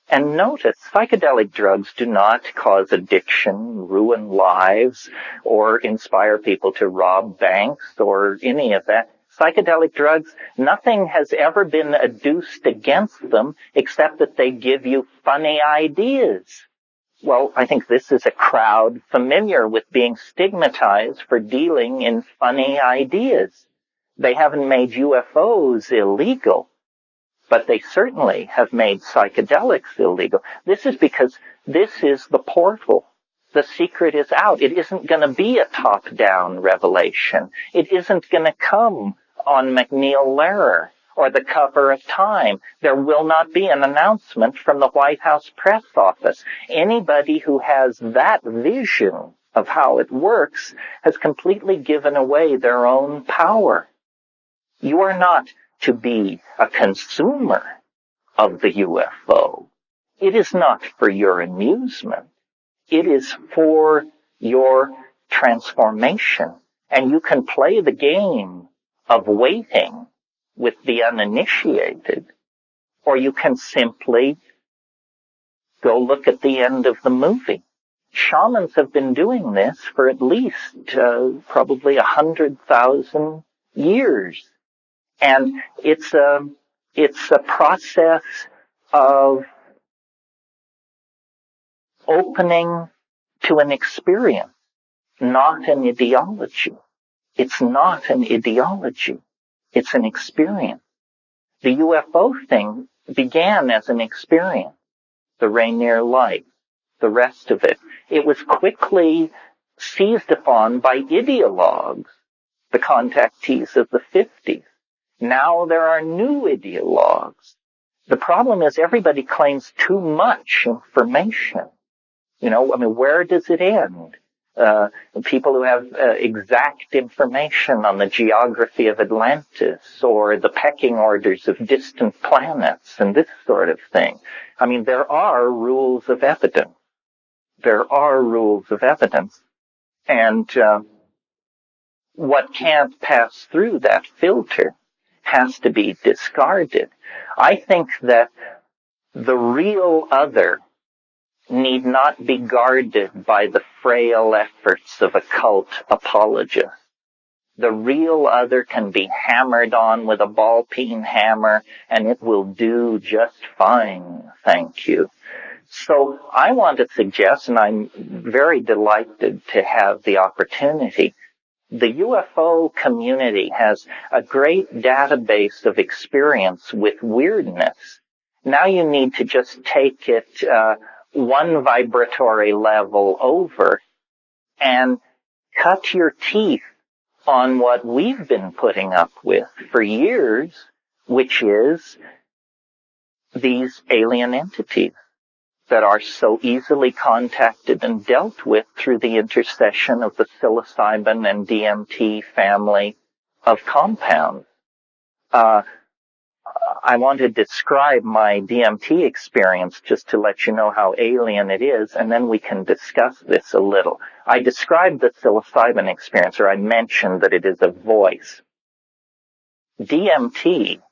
and notice, psychedelic drugs do not cause addiction, ruin lives, or inspire people to rob banks, or any of that. Psychedelic drugs, nothing has ever been adduced against them except that they give you funny ideas. Well, I think this is a crowd familiar with being stigmatized for dealing in funny ideas. They haven't made UFOs illegal, but they certainly have made psychedelics illegal. This is because this is the portal. The secret is out. It isn't going to be a top-down revelation. It isn't going to come on McNeil Lehrer or the cover of Time. There will not be an announcement from the White House press office. Anybody who has that vision of how it works has completely given away their own power. You are not to be a consumer of the UFO. It is not for your amusement. It is for your transformation. And you can play the game of waiting with the uninitiated, or you can simply go look at the end of the movie. Shamans have been doing this for at least probably 100,000 years. And it's a process of opening to an experience, not an ideology. It's not an ideology. It's an experience. The UFO thing began as an experience. The Rainier Light, the rest of it. It was quickly seized upon by ideologues, the contactees of the 50s. Now there are new ideologues. The problem is everybody claims too much information. Where does it end? People who have exact information on the geography of Atlantis or the pecking orders of distant planets and this sort of thing. There are rules of evidence. There are rules of evidence. And what can't pass through that filter has to be discarded. I think that the real other need not be guarded by the frail efforts of occult apologists. The real other can be hammered on with a ball-peen hammer, and it will do just fine, thank you. So I want to suggest, and I'm very delighted to have the opportunity, the UFO community has a great database of experience with weirdness. Now you need to just take it one vibratory level over and cut your teeth on what we've been putting up with for years, which is these alien entities that are so easily contacted and dealt with through the intercession of the psilocybin and DMT family of compounds. I want to describe my DMT experience just to let you know how alien it is, and then we can discuss this a little. I described the psilocybin experience, or I mentioned that it is a voice. DMT,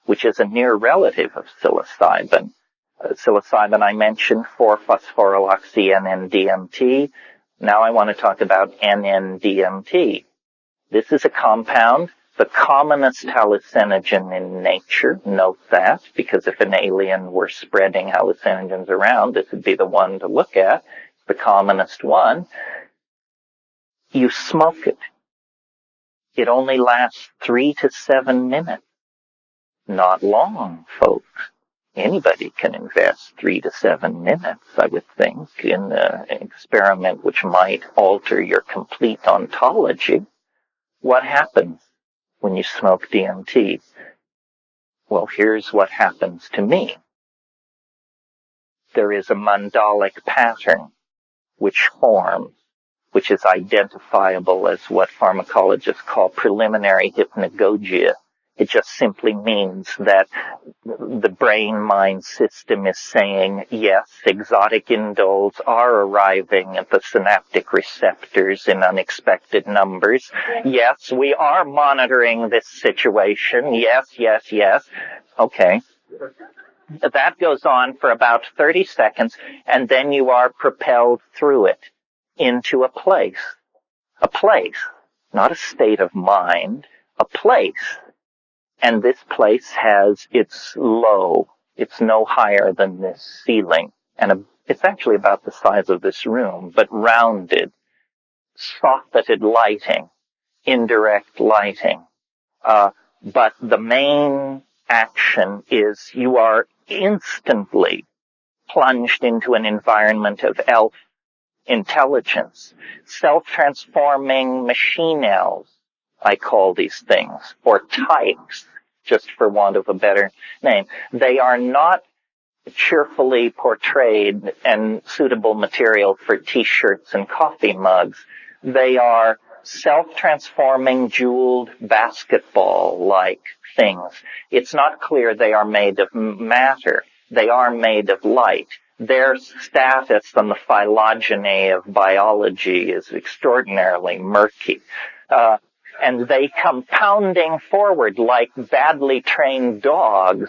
which is a near relative of psilocybin, I mentioned 4-phosphoryloxy-NN-DMT. Now I want to talk about NN-DMT. This is a compound, the commonest hallucinogen in nature. Note that, because if an alien were spreading hallucinogens around, this would be the one to look at, the commonest one. You smoke it. It only lasts 3 to 7 minutes. Not long, folks. Anybody can invest 3 to 7 minutes, I would think, in an experiment which might alter your complete ontology. What happens when you smoke DMT? Well, here's what happens to me. There is a mandalic pattern which forms, which is identifiable as what pharmacologists call preliminary hypnagogia. It just simply means that the brain-mind system is saying, yes, exotic indoles are arriving at the synaptic receptors in unexpected numbers. Yes, we are monitoring this situation. Yes, yes, yes. Okay. That goes on for about 30 seconds, and then you are propelled through it into a place. A place, not a state of mind, a place. And this place has its low. It's no higher than this ceiling. And it's actually about the size of this room, but rounded, softened lighting, indirect lighting. But the main action is you are instantly plunged into an environment of elf intelligence, self-transforming machine elves, I call these things, or types, just for want of a better name. They are not cheerfully portrayed and suitable material for t-shirts and coffee mugs. They are self-transforming jeweled basketball-like things. It's not clear they are made of matter. They are made of light. Their status on the phylogeny of biology is extraordinarily murky. And they come pounding forward like badly trained dogs,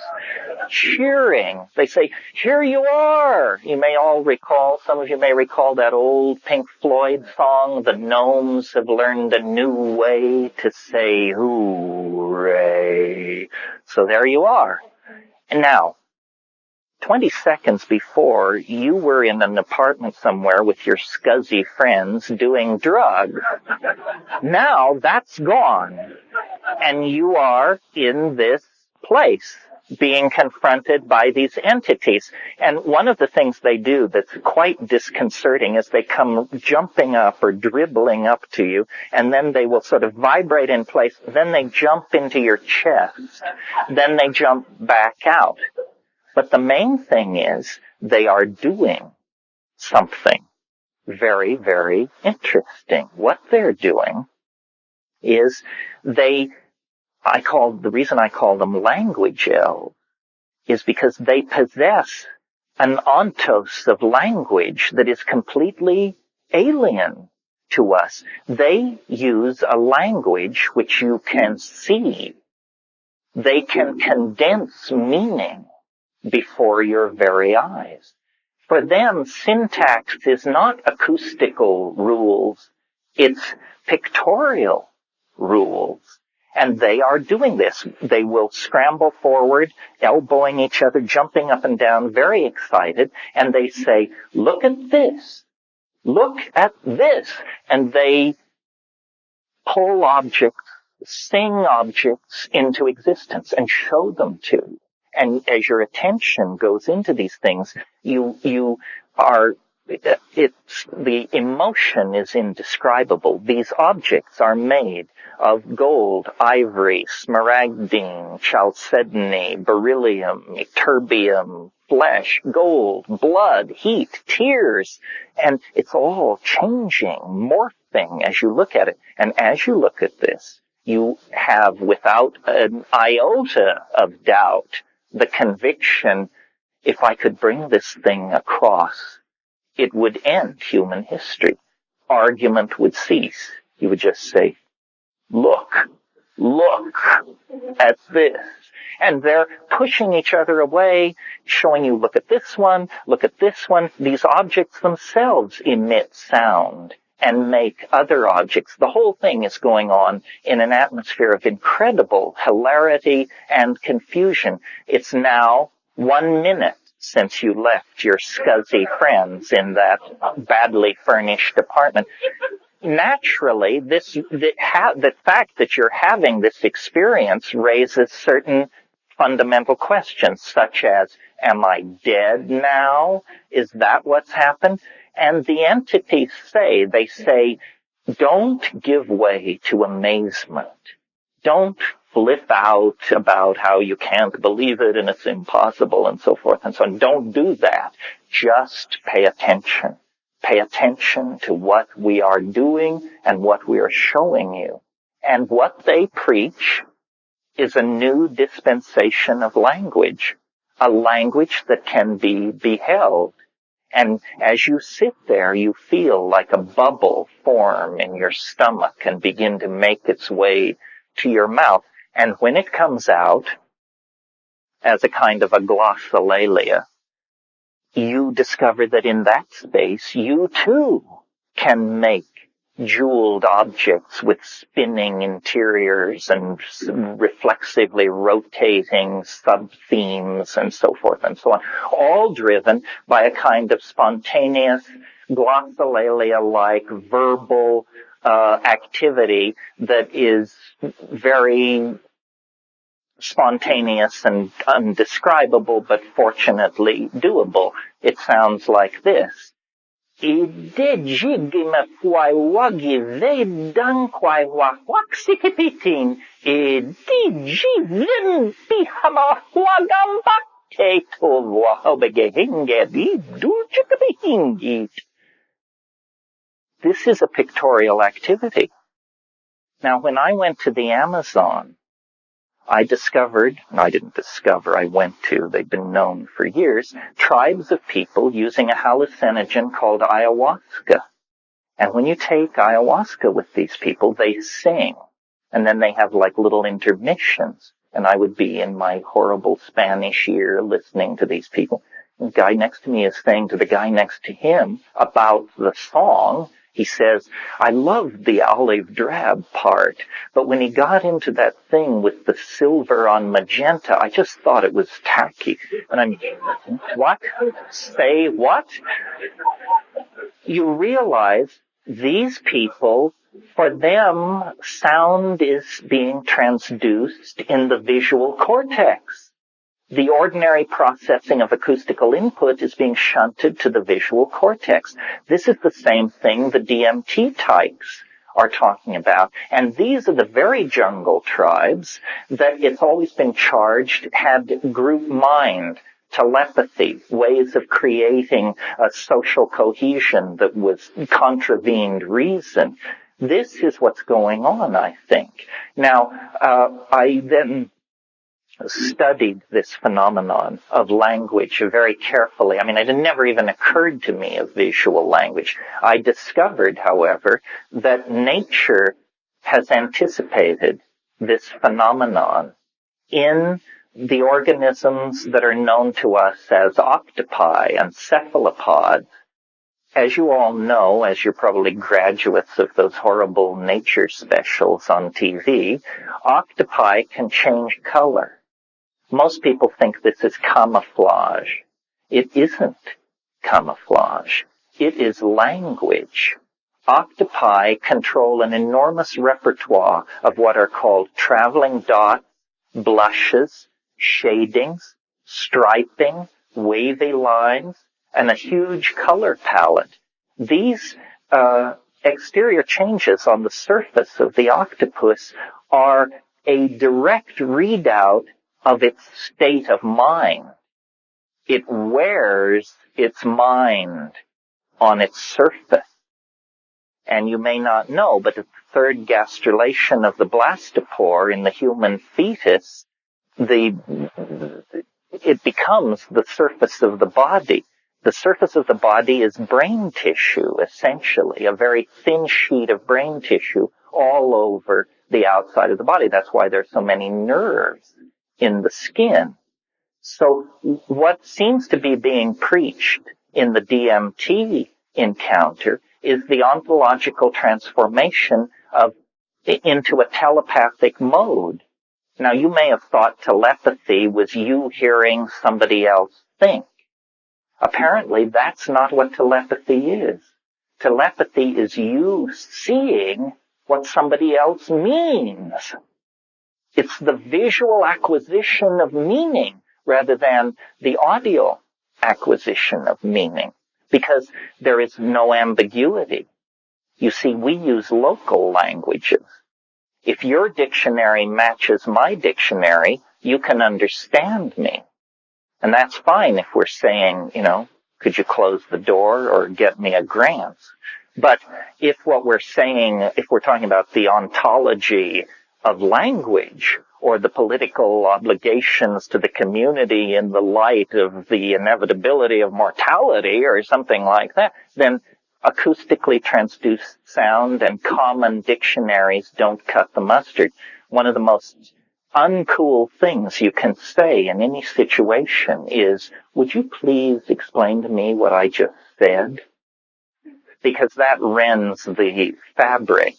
cheering. They say, here you are. You may all recall, some of you may recall that old Pink Floyd song, The Gnomes Have Learned a New Way to Say Hooray. So there you are. And now, 20 seconds before, you were in an apartment somewhere with your scuzzy friends doing drugs. Now that's gone. And you are in this place being confronted by these entities. And one of the things they do that's quite disconcerting is they come jumping up or dribbling up to you, and then they will sort of vibrate in place. Then they jump into your chest. Then they jump back out. But the main thing is they are doing something very, very interesting. What they're doing is the reason I call them language elves is because they possess an ontos of language that is completely alien to us. They use a language which you can see. They can condense meaning before your very eyes. For them, syntax is not acoustical rules, it's pictorial rules. And they are doing this. They will scramble forward, elbowing each other, jumping up and down, very excited, and they say, look at this. Look at this. And they pull objects, sing objects into existence and show them to you. And as your attention goes into these things, the emotion is indescribable. These objects are made of gold, ivory, smaragdine, chalcedony, beryllium, terbium, flesh, gold, blood, heat, tears, and it's all changing, morphing as you look at it. And as you look at this, you have, without an iota of doubt, the conviction, if I could bring this thing across, it would end human history. Argument would cease. You would just say, look at this. And they're pushing each other away, showing you, look at this one, look at this one. These objects themselves emit sound and make other objects. The whole thing is going on in an atmosphere of incredible hilarity and confusion. It's now 1 minute since you left your scuzzy friends in that badly furnished apartment. Naturally, the fact that you're having this experience raises certain fundamental questions, such as, am I dead now? Is that what's happened? And the entities say, don't give way to amazement. Don't flip out about how you can't believe it and it's impossible and so forth and so on. Don't do that. Just pay attention. Pay attention to what we are doing and what we are showing you. And what they preach is a new dispensation of language, a language that can be beheld. And as you sit there, you feel like a bubble form in your stomach and begin to make its way to your mouth. And when it comes out as a kind of a glossolalia, you discover that in that space, you too can make jeweled objects with spinning interiors and reflexively rotating sub-themes and so forth and so on, all driven by a kind of spontaneous glossolalia-like verbal activity that is very spontaneous and undescribable, but fortunately doable. It sounds like this. This is a pictorial activity. Now, when I went to the Amazon, I went to, they've been known for years, tribes of people using a hallucinogen called ayahuasca. And when you take ayahuasca with these people, they sing. And then they have like little intermissions. And I would be in my horrible Spanish ear listening to these people. The guy next to me is saying to the guy next to him about the song He says, I loved the olive drab part, but when he got into that thing with the silver on magenta, I just thought it was tacky. And I'm, what? Say what? You realize these people, for them, sound is being transduced in the visual cortex. The ordinary processing of acoustical input is being shunted to the visual cortex. This is the same thing the DMT types are talking about. And these are the very jungle tribes that it's always been charged had group mind, telepathy, ways of creating a social cohesion that was contravened reason. This is what's going on, I think. Now, I then studied this phenomenon of language very carefully. I mean, it had never even occurred to me of visual language. I discovered, however, that nature has anticipated this phenomenon in the organisms that are known to us as octopi and cephalopods. As you all know, as you're probably graduates of those horrible nature specials on TV, octopi can change color. Most people think this is camouflage. It isn't camouflage. It is language. Octopi control an enormous repertoire of what are called traveling dots, blushes, shadings, striping, wavy lines, and a huge color palette. These exterior changes on the surface of the octopus are a direct readout of its state of mind. It wears its mind on its surface. And you may not know, but at the third gastrulation of the blastopore in the human fetus, it becomes the surface of the body. The surface of the body is brain tissue, essentially, a very thin sheet of brain tissue all over the outside of the body. That's why there's so many nerves in the skin. So what seems to be being preached in the DMT encounter is the ontological transformation into a telepathic mode. Now, you may have thought telepathy was you hearing somebody else think. Apparently, that's not what telepathy is. Telepathy is you seeing what somebody else means. It's the visual acquisition of meaning rather than the audio acquisition of meaning, because there is no ambiguity. You see, we use local languages. If your dictionary matches my dictionary, you can understand me. And that's fine if we're saying, could you close the door or get me a grant? But if what we're saying, if we're talking about the ontology of language or the political obligations to the community in the light of the inevitability of mortality or something like that, then acoustically transduced sound and common dictionaries don't cut the mustard. One of the most uncool things you can say in any situation is, would you please explain to me what I just said? Because that rends the fabric,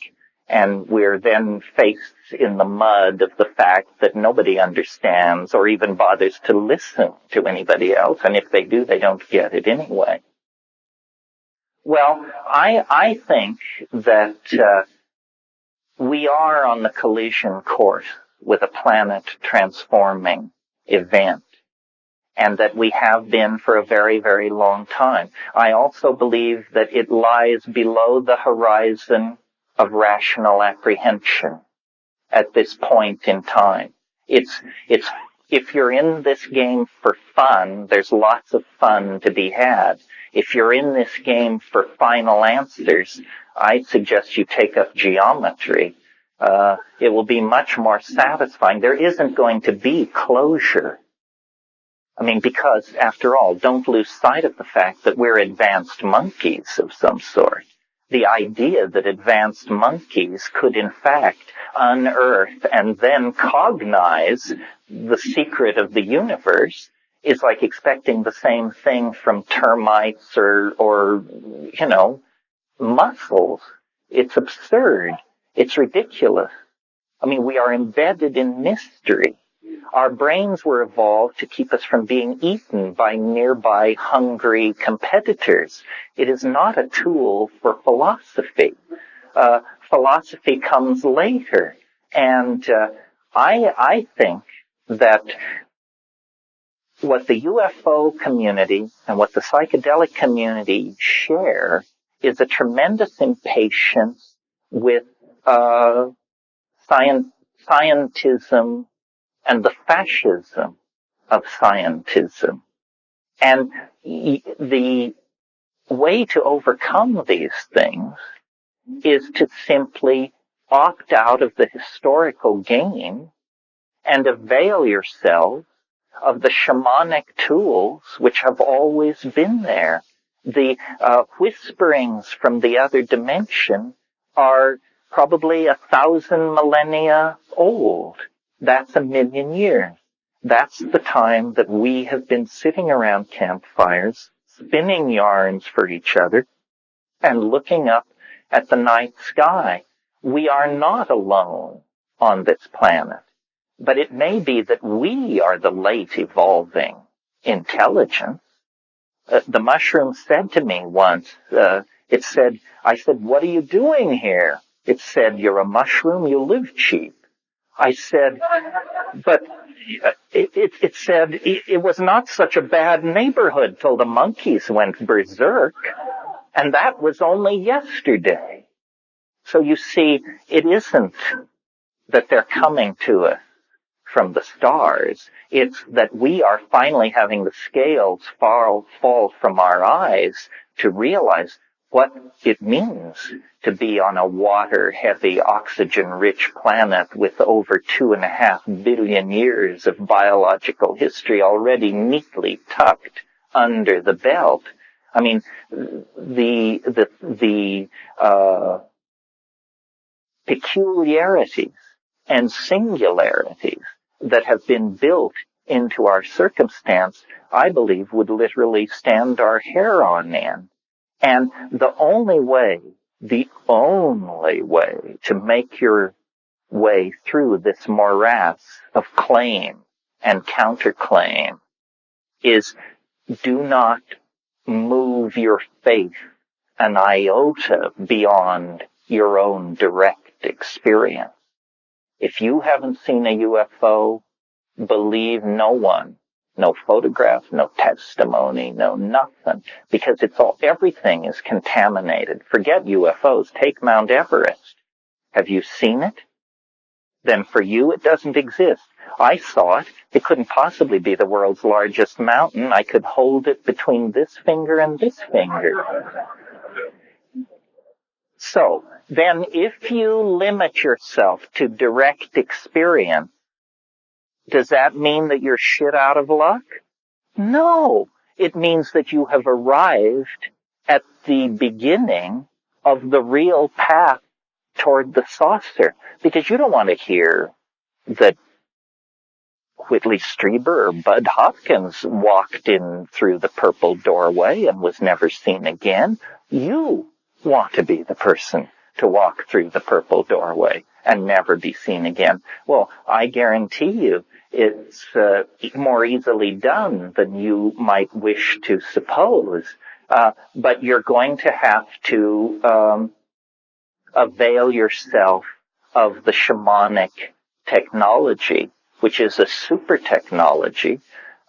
and we're then faced in the mud of the fact that nobody understands or even bothers to listen to anybody else, and if they do, they don't get it anyway. Well, I think that we are on the collision course with a planet-transforming event, and that we have been for a very, very long time. I also believe that it lies below the horizon of rational apprehension at this point in time. It's if you're in this game for fun, there's lots of fun to be had. If you're in this game for final answers, I suggest you take up geometry. It will be much more satisfying. There isn't going to be closure. I mean, because, after all, don't lose sight of the fact that we're advanced monkeys of some sort. The idea that advanced monkeys could, in fact, unearth and then cognize the secret of the universe is like expecting the same thing from termites or muscles. It's absurd. It's ridiculous. I mean, we are embedded in mystery. Our brains were evolved to keep us from being eaten by nearby hungry competitors. It is not a tool for philosophy. Philosophy comes later. And I think that what the UFO community and what the psychedelic community share is a tremendous impatience with scientism and the fascism of scientism. And the way to overcome these things is to simply opt out of the historical game and avail yourself of the shamanic tools which have always been there. The whisperings from the other dimension are probably 1,000 millennia old. That's 1,000,000 years. That's the time that we have been sitting around campfires, spinning yarns for each other, and looking up at the night sky. We are not alone on this planet. But it may be that we are the late evolving intelligence. The mushroom said to me once, I said, what are you doing here? It said, you're a mushroom, you live cheap. I said, but it said it was not such a bad neighborhood till the monkeys went berserk. And that was only yesterday. So you see, it isn't that they're coming to us from the stars. It's that we are finally having the scales fall from our eyes to realize what it means to be on a water-heavy, oxygen-rich planet with over 2.5 billion years of biological history already neatly tucked under the belt. I mean, the peculiarities and singularities that have been built into our circumstance, I believe, would literally stand our hair on end. And the only way to make your way through this morass of claim and counterclaim is do not move your faith an iota beyond your own direct experience. If you haven't seen a UFO, believe no one. No photograph, no testimony, no nothing. Because everything is contaminated. Forget UFOs. Take Mount Everest. Have you seen it? Then for you, it doesn't exist. I saw it. It couldn't possibly be the world's largest mountain. I could hold it between this finger and this finger. So, then if you limit yourself to direct experience, does that mean that you're shit out of luck? No. It means that you have arrived at the beginning of the real path toward the saucer. Because you don't want to hear that Whitley Strieber or Bud Hopkins walked in through the purple doorway and was never seen again. You want to be the person to walk through the purple doorway and never be seen again. Well, I guarantee you it's more easily done than you might wish to suppose. But you're going to have to avail yourself of the shamanic technology, which is a super technology,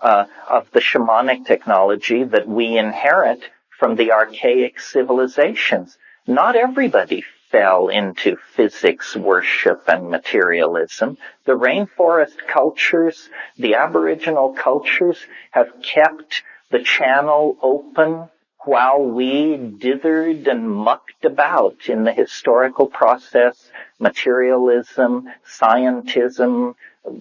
of the shamanic technology that we inherit from the archaic civilizations. Not everybody fell into physics worship and materialism. The rainforest cultures, the Aboriginal cultures have kept the channel open while we dithered and mucked about in the historical process, materialism, scientism,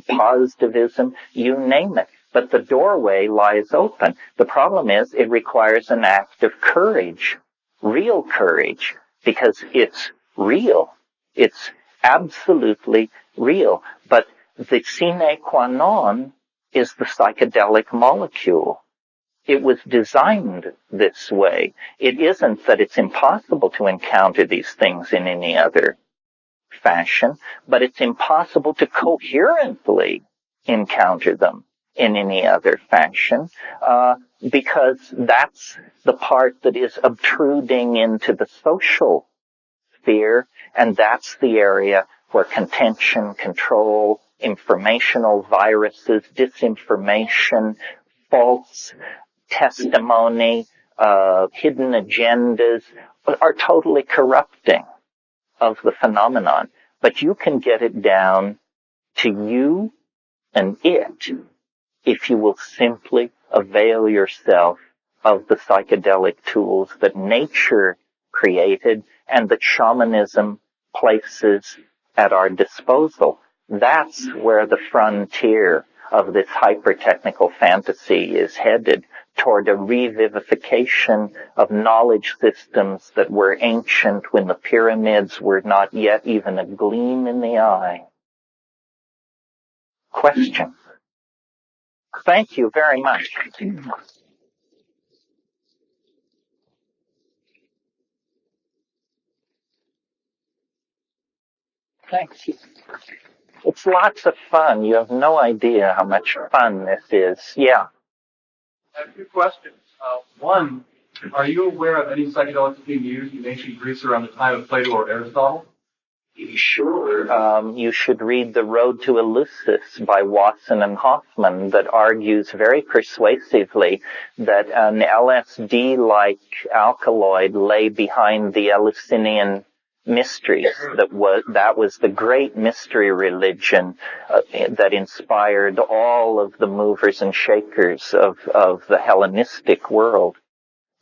positivism, you name it. But the doorway lies open. The problem is it requires an act of courage, real courage, because it's real. It's absolutely real. But the sine qua non is the psychedelic molecule. It was designed this way. It isn't that it's impossible to encounter these things in any other fashion, but it's impossible to coherently encounter them in any other fashion, because that's the part that is obtruding into the social sphere, and that's the area where contention, control, informational viruses, disinformation, false testimony, hidden agendas are totally corrupting of the phenomenon. But you can get it down to you and it if you will simply avail yourself of the psychedelic tools that nature created and that shamanism places at our disposal. That's where the frontier of this hyper-technical fantasy is headed, toward a revivification of knowledge systems that were ancient when the pyramids were not yet even a gleam in the eye. Question? Thank you very much. Thank you. It's lots of fun. You have no idea how much fun this is. Yeah. I have two questions. One, are you aware of any psychedelics being used in ancient Greece around the time of Plato or Aristotle? Sure. You should read The Road to Eleusis by Wasson and Hoffman, that argues very persuasively that an LSD-like alkaloid lay behind the Eleusinian mysteries. That was the great mystery religion that inspired all of the movers and shakers of the Hellenistic world.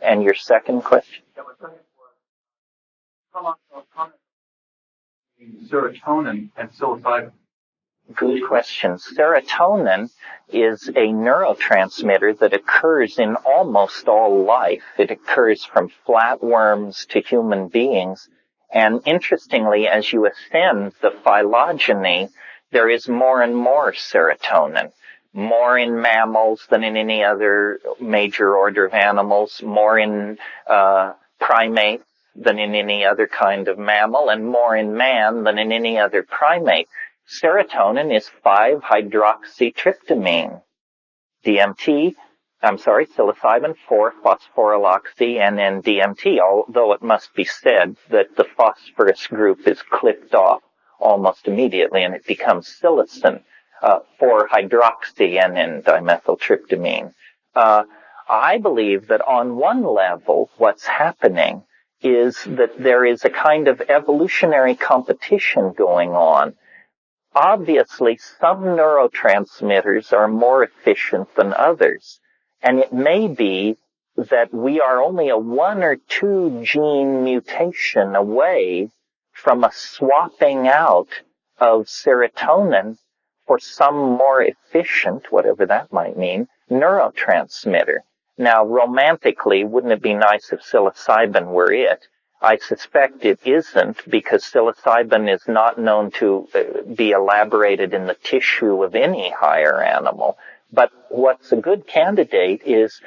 And your second question? Serotonin and psilocybin. Good question. Serotonin is a neurotransmitter that occurs in almost all life. It occurs from flatworms to human beings. And interestingly, as you ascend the phylogeny, there is more and more serotonin. More in mammals than in any other major order of animals, more in primates than in any other kind of mammal, and more in man than in any other primate. Serotonin is 5-hydroxytryptamine. Psilocybin 4-phosphoryloxy, and then DMT, although it must be said that the phosphorus group is clipped off almost immediately and it becomes psilocin, 4-hydroxy, and then dimethyltryptamine. I believe that on one level, what's happening is that there is a kind of evolutionary competition going on. Obviously, some neurotransmitters are more efficient than others, and it may be that we are only a 1 or 2 gene mutation away from a swapping out of serotonin for some more efficient, whatever that might mean, neurotransmitter. Now, romantically, wouldn't it be nice if psilocybin were it? I suspect it isn't, because psilocybin is not known to be elaborated in the tissue of any higher animal. But what's a good candidate is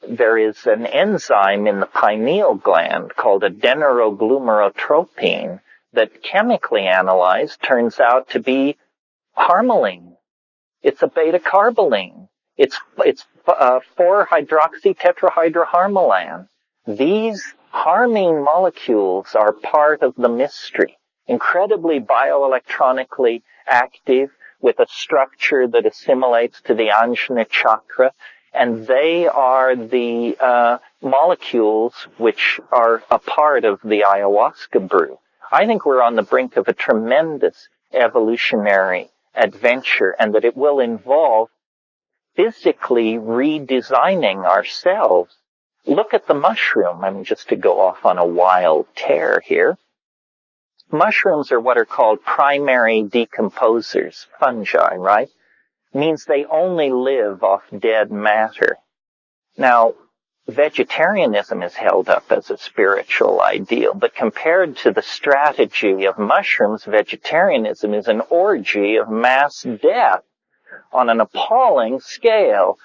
there is an enzyme in the pineal gland called adenosine that, chemically analyzed, turns out to be harmaline. It's a beta-carboline. It's 4-hydroxytetrahydroharmalan. These harmine molecules are part of the mystery, incredibly bioelectronically active, with a structure that assimilates to the Ajna chakra, and they are the molecules which are a part of the ayahuasca brew. I think we're on the brink of a tremendous evolutionary adventure, and that it will involve physically redesigning ourselves. Look at the mushroom. I mean, just to go off on a wild tear here. Mushrooms are what are called primary decomposers, fungi, right? Means they only live off dead matter. Now, vegetarianism is held up as a spiritual ideal, but compared to the strategy of mushrooms, vegetarianism is an orgy of mass death. on an appalling scale.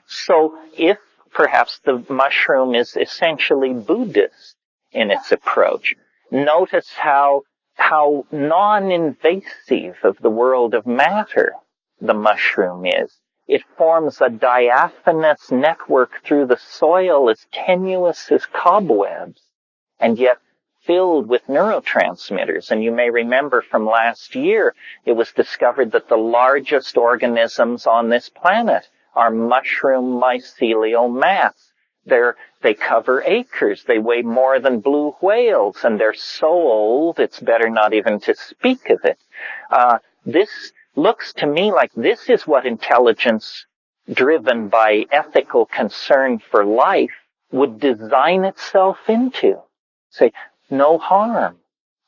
So if perhaps the mushroom is essentially Buddhist in its approach, notice how non-invasive of the world of matter the mushroom is. It forms a diaphanous network through the soil as tenuous as cobwebs, and yet filled with neurotransmitters. And you may remember from last year, it was discovered that the largest organisms on this planet are mushroom mycelial mats. They cover acres. They weigh more than blue whales, and they're so old, it's better not even to speak of it. This looks to me like this is what intelligence driven by ethical concern for life would design itself into. Say, no harm.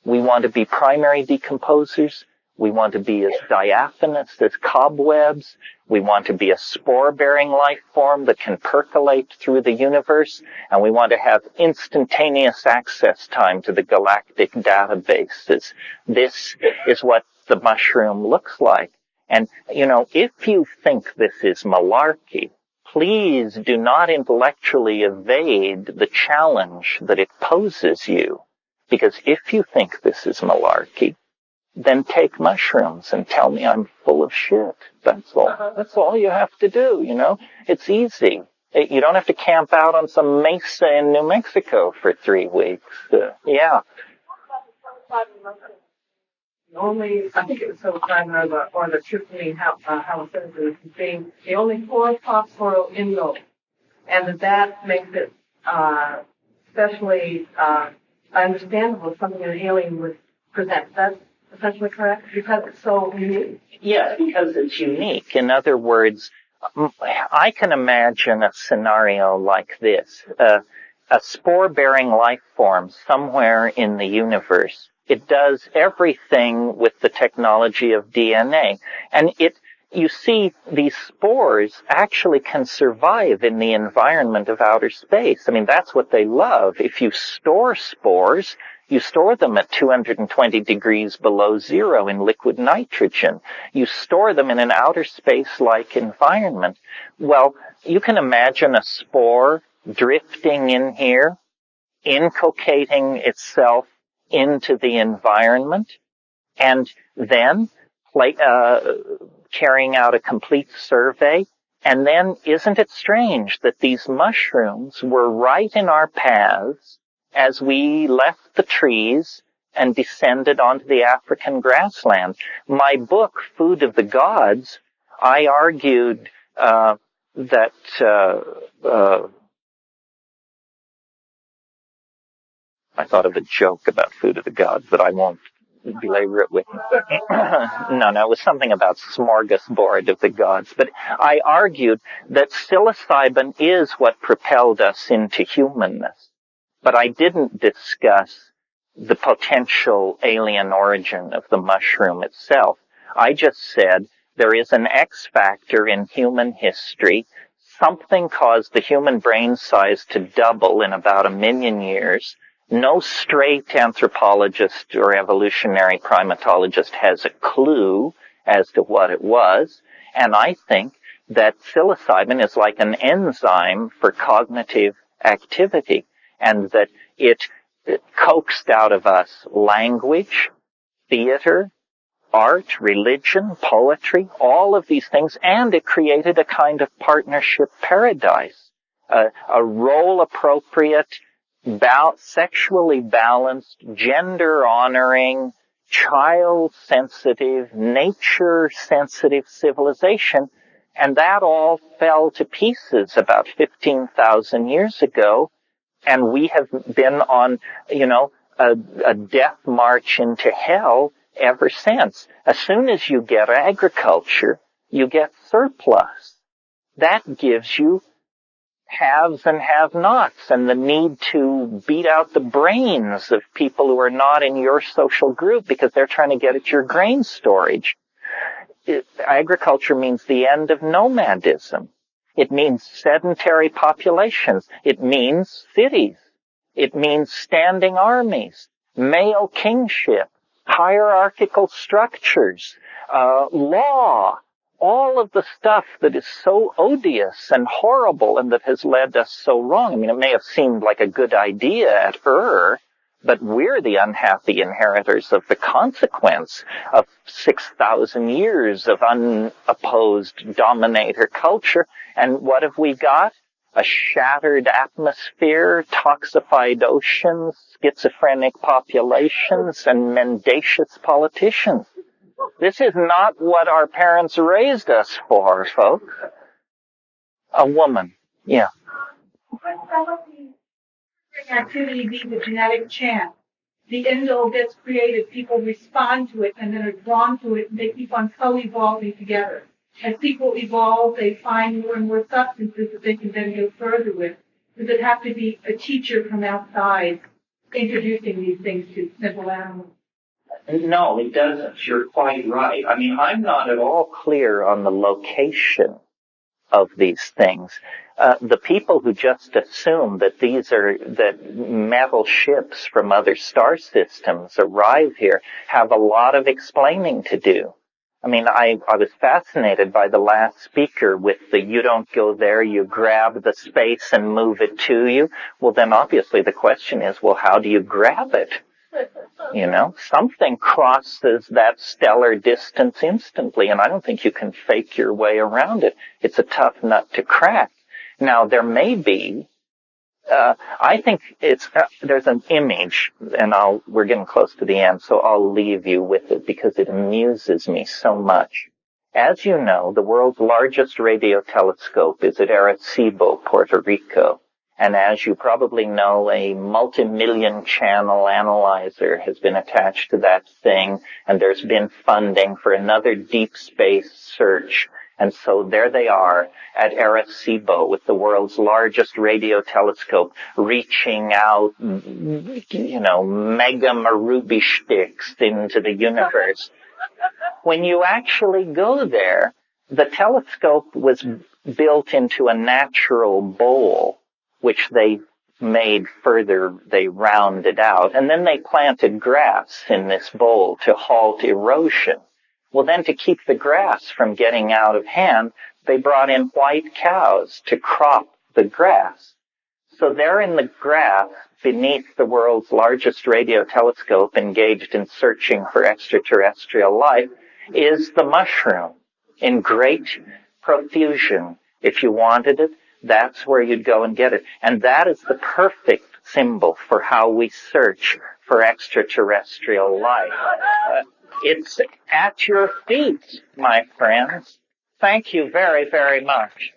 We want to be primary decomposers. We want to be as diaphanous as cobwebs. We want to be a spore-bearing life form that can percolate through the universe. And we want to have instantaneous access time to the galactic databases. This is what the mushroom looks like. And, if you think this is malarkey, please do not intellectually evade the challenge that it poses you. Because if you think this is malarkey, then take mushrooms and tell me I'm full of shit. That's all. That's all you have to do, It's easy. You don't have to camp out on some mesa in New Mexico for 3 weeks. Yeah. Only, I think it was psilocybin or the tryptamine hallucinogens being the only 4-phosphoryl and that makes it especially understandable as something an alien would present. That's essentially correct because it's so unique. Yes, because it's unique. In other words, I can imagine a scenario like this: a spore-bearing life form somewhere in the universe. It does everything with the technology of DNA. And you see, these spores actually can survive in the environment of outer space. I mean, that's what they love. If you store spores, you store them at 220 degrees below zero in liquid nitrogen. You store them in an outer space-like environment. Well, you can imagine a spore drifting in here, inculcating itself into the environment, and then carrying out a complete survey. And then, isn't it strange that these mushrooms were right in our paths as we left the trees and descended onto the African grassland? My book, Food of the Gods, I argued that I thought of a joke about Food of the Gods, but I won't belabor it with No, it was something about smorgasbord of the gods. But I argued that psilocybin is what propelled us into humanness. But I didn't discuss the potential alien origin of the mushroom itself. I just said there is an X factor in human history. Something caused the human brain size to double in about 1 million years. No straight anthropologist or evolutionary primatologist has a clue as to what it was. And I think that psilocybin is like an enzyme for cognitive activity, and that it coaxed out of us language, theater, art, religion, poetry, all of these things, and it created a kind of partnership paradise, a role-appropriate, sexually balanced, gender-honoring, child-sensitive, nature-sensitive civilization. And that all fell to pieces about 15,000 years ago. And we have been on, a death march into hell ever since. As soon as you get agriculture, you get surplus. That gives you haves and have-nots, and the need to beat out the brains of people who are not in your social group because they're trying to get at your grain storage. Agriculture means the end of nomadism. It means sedentary populations. It means cities. It means standing armies, male kingship, hierarchical structures, law. all of the stuff that is so odious and horrible and that has led us so wrong. I mean, it may have seemed like a good idea at but we're the unhappy inheritors of the consequence of 6,000 years of unopposed dominator culture. And what have we got? A shattered atmosphere, toxified oceans, schizophrenic populations, and mendacious politicians. This is not what our parents raised us for, folks. A woman. Yeah. But some of the activity being the genetic chant. The indole gets created, people respond to it, and then are drawn to it, and they keep on co-evolving together. As people evolve, they find more and more substances that they can then go further with. Does it have to be a teacher from outside introducing these things to simple animals? No, it doesn't. You're quite right. I mean, I'm not at all clear on the location of these things. The people who just assume that that metal ships from other star systems arrive here have a lot of explaining to do. I mean, I was fascinated by the last speaker with the you don't go there, you grab the space and move it to you. Well, then obviously the question is, well, how do you grab it? You know, something crosses that stellar distance instantly, and I don't think you can fake your way around it. It's a tough nut to crack. Now, there may be, I think there's an image, and we're getting close to the end, so I'll leave you with it because it amuses me so much. As you know, the world's largest radio telescope is at Arecibo, Puerto Rico. And as you probably know, a multi-million channel analyzer has been attached to that thing, and there's been funding for another deep space search. And so there they are at Arecibo with the world's largest radio telescope reaching out, you know, mega Marubi-sticks into the universe. When you actually go there, the telescope was built into a natural bowl, which they made further, they rounded out, and then they planted grass in this bowl to halt erosion. Well, then to keep the grass from getting out of hand, they brought in white cows to crop the grass. So there in the grass, beneath the world's largest radio telescope engaged in searching for extraterrestrial life, is the mushroom in great profusion. If you wanted it, that's where you'd go and get it. And that is the perfect symbol for how we search for extraterrestrial life. It's at your feet, my friends. Thank you very, very much.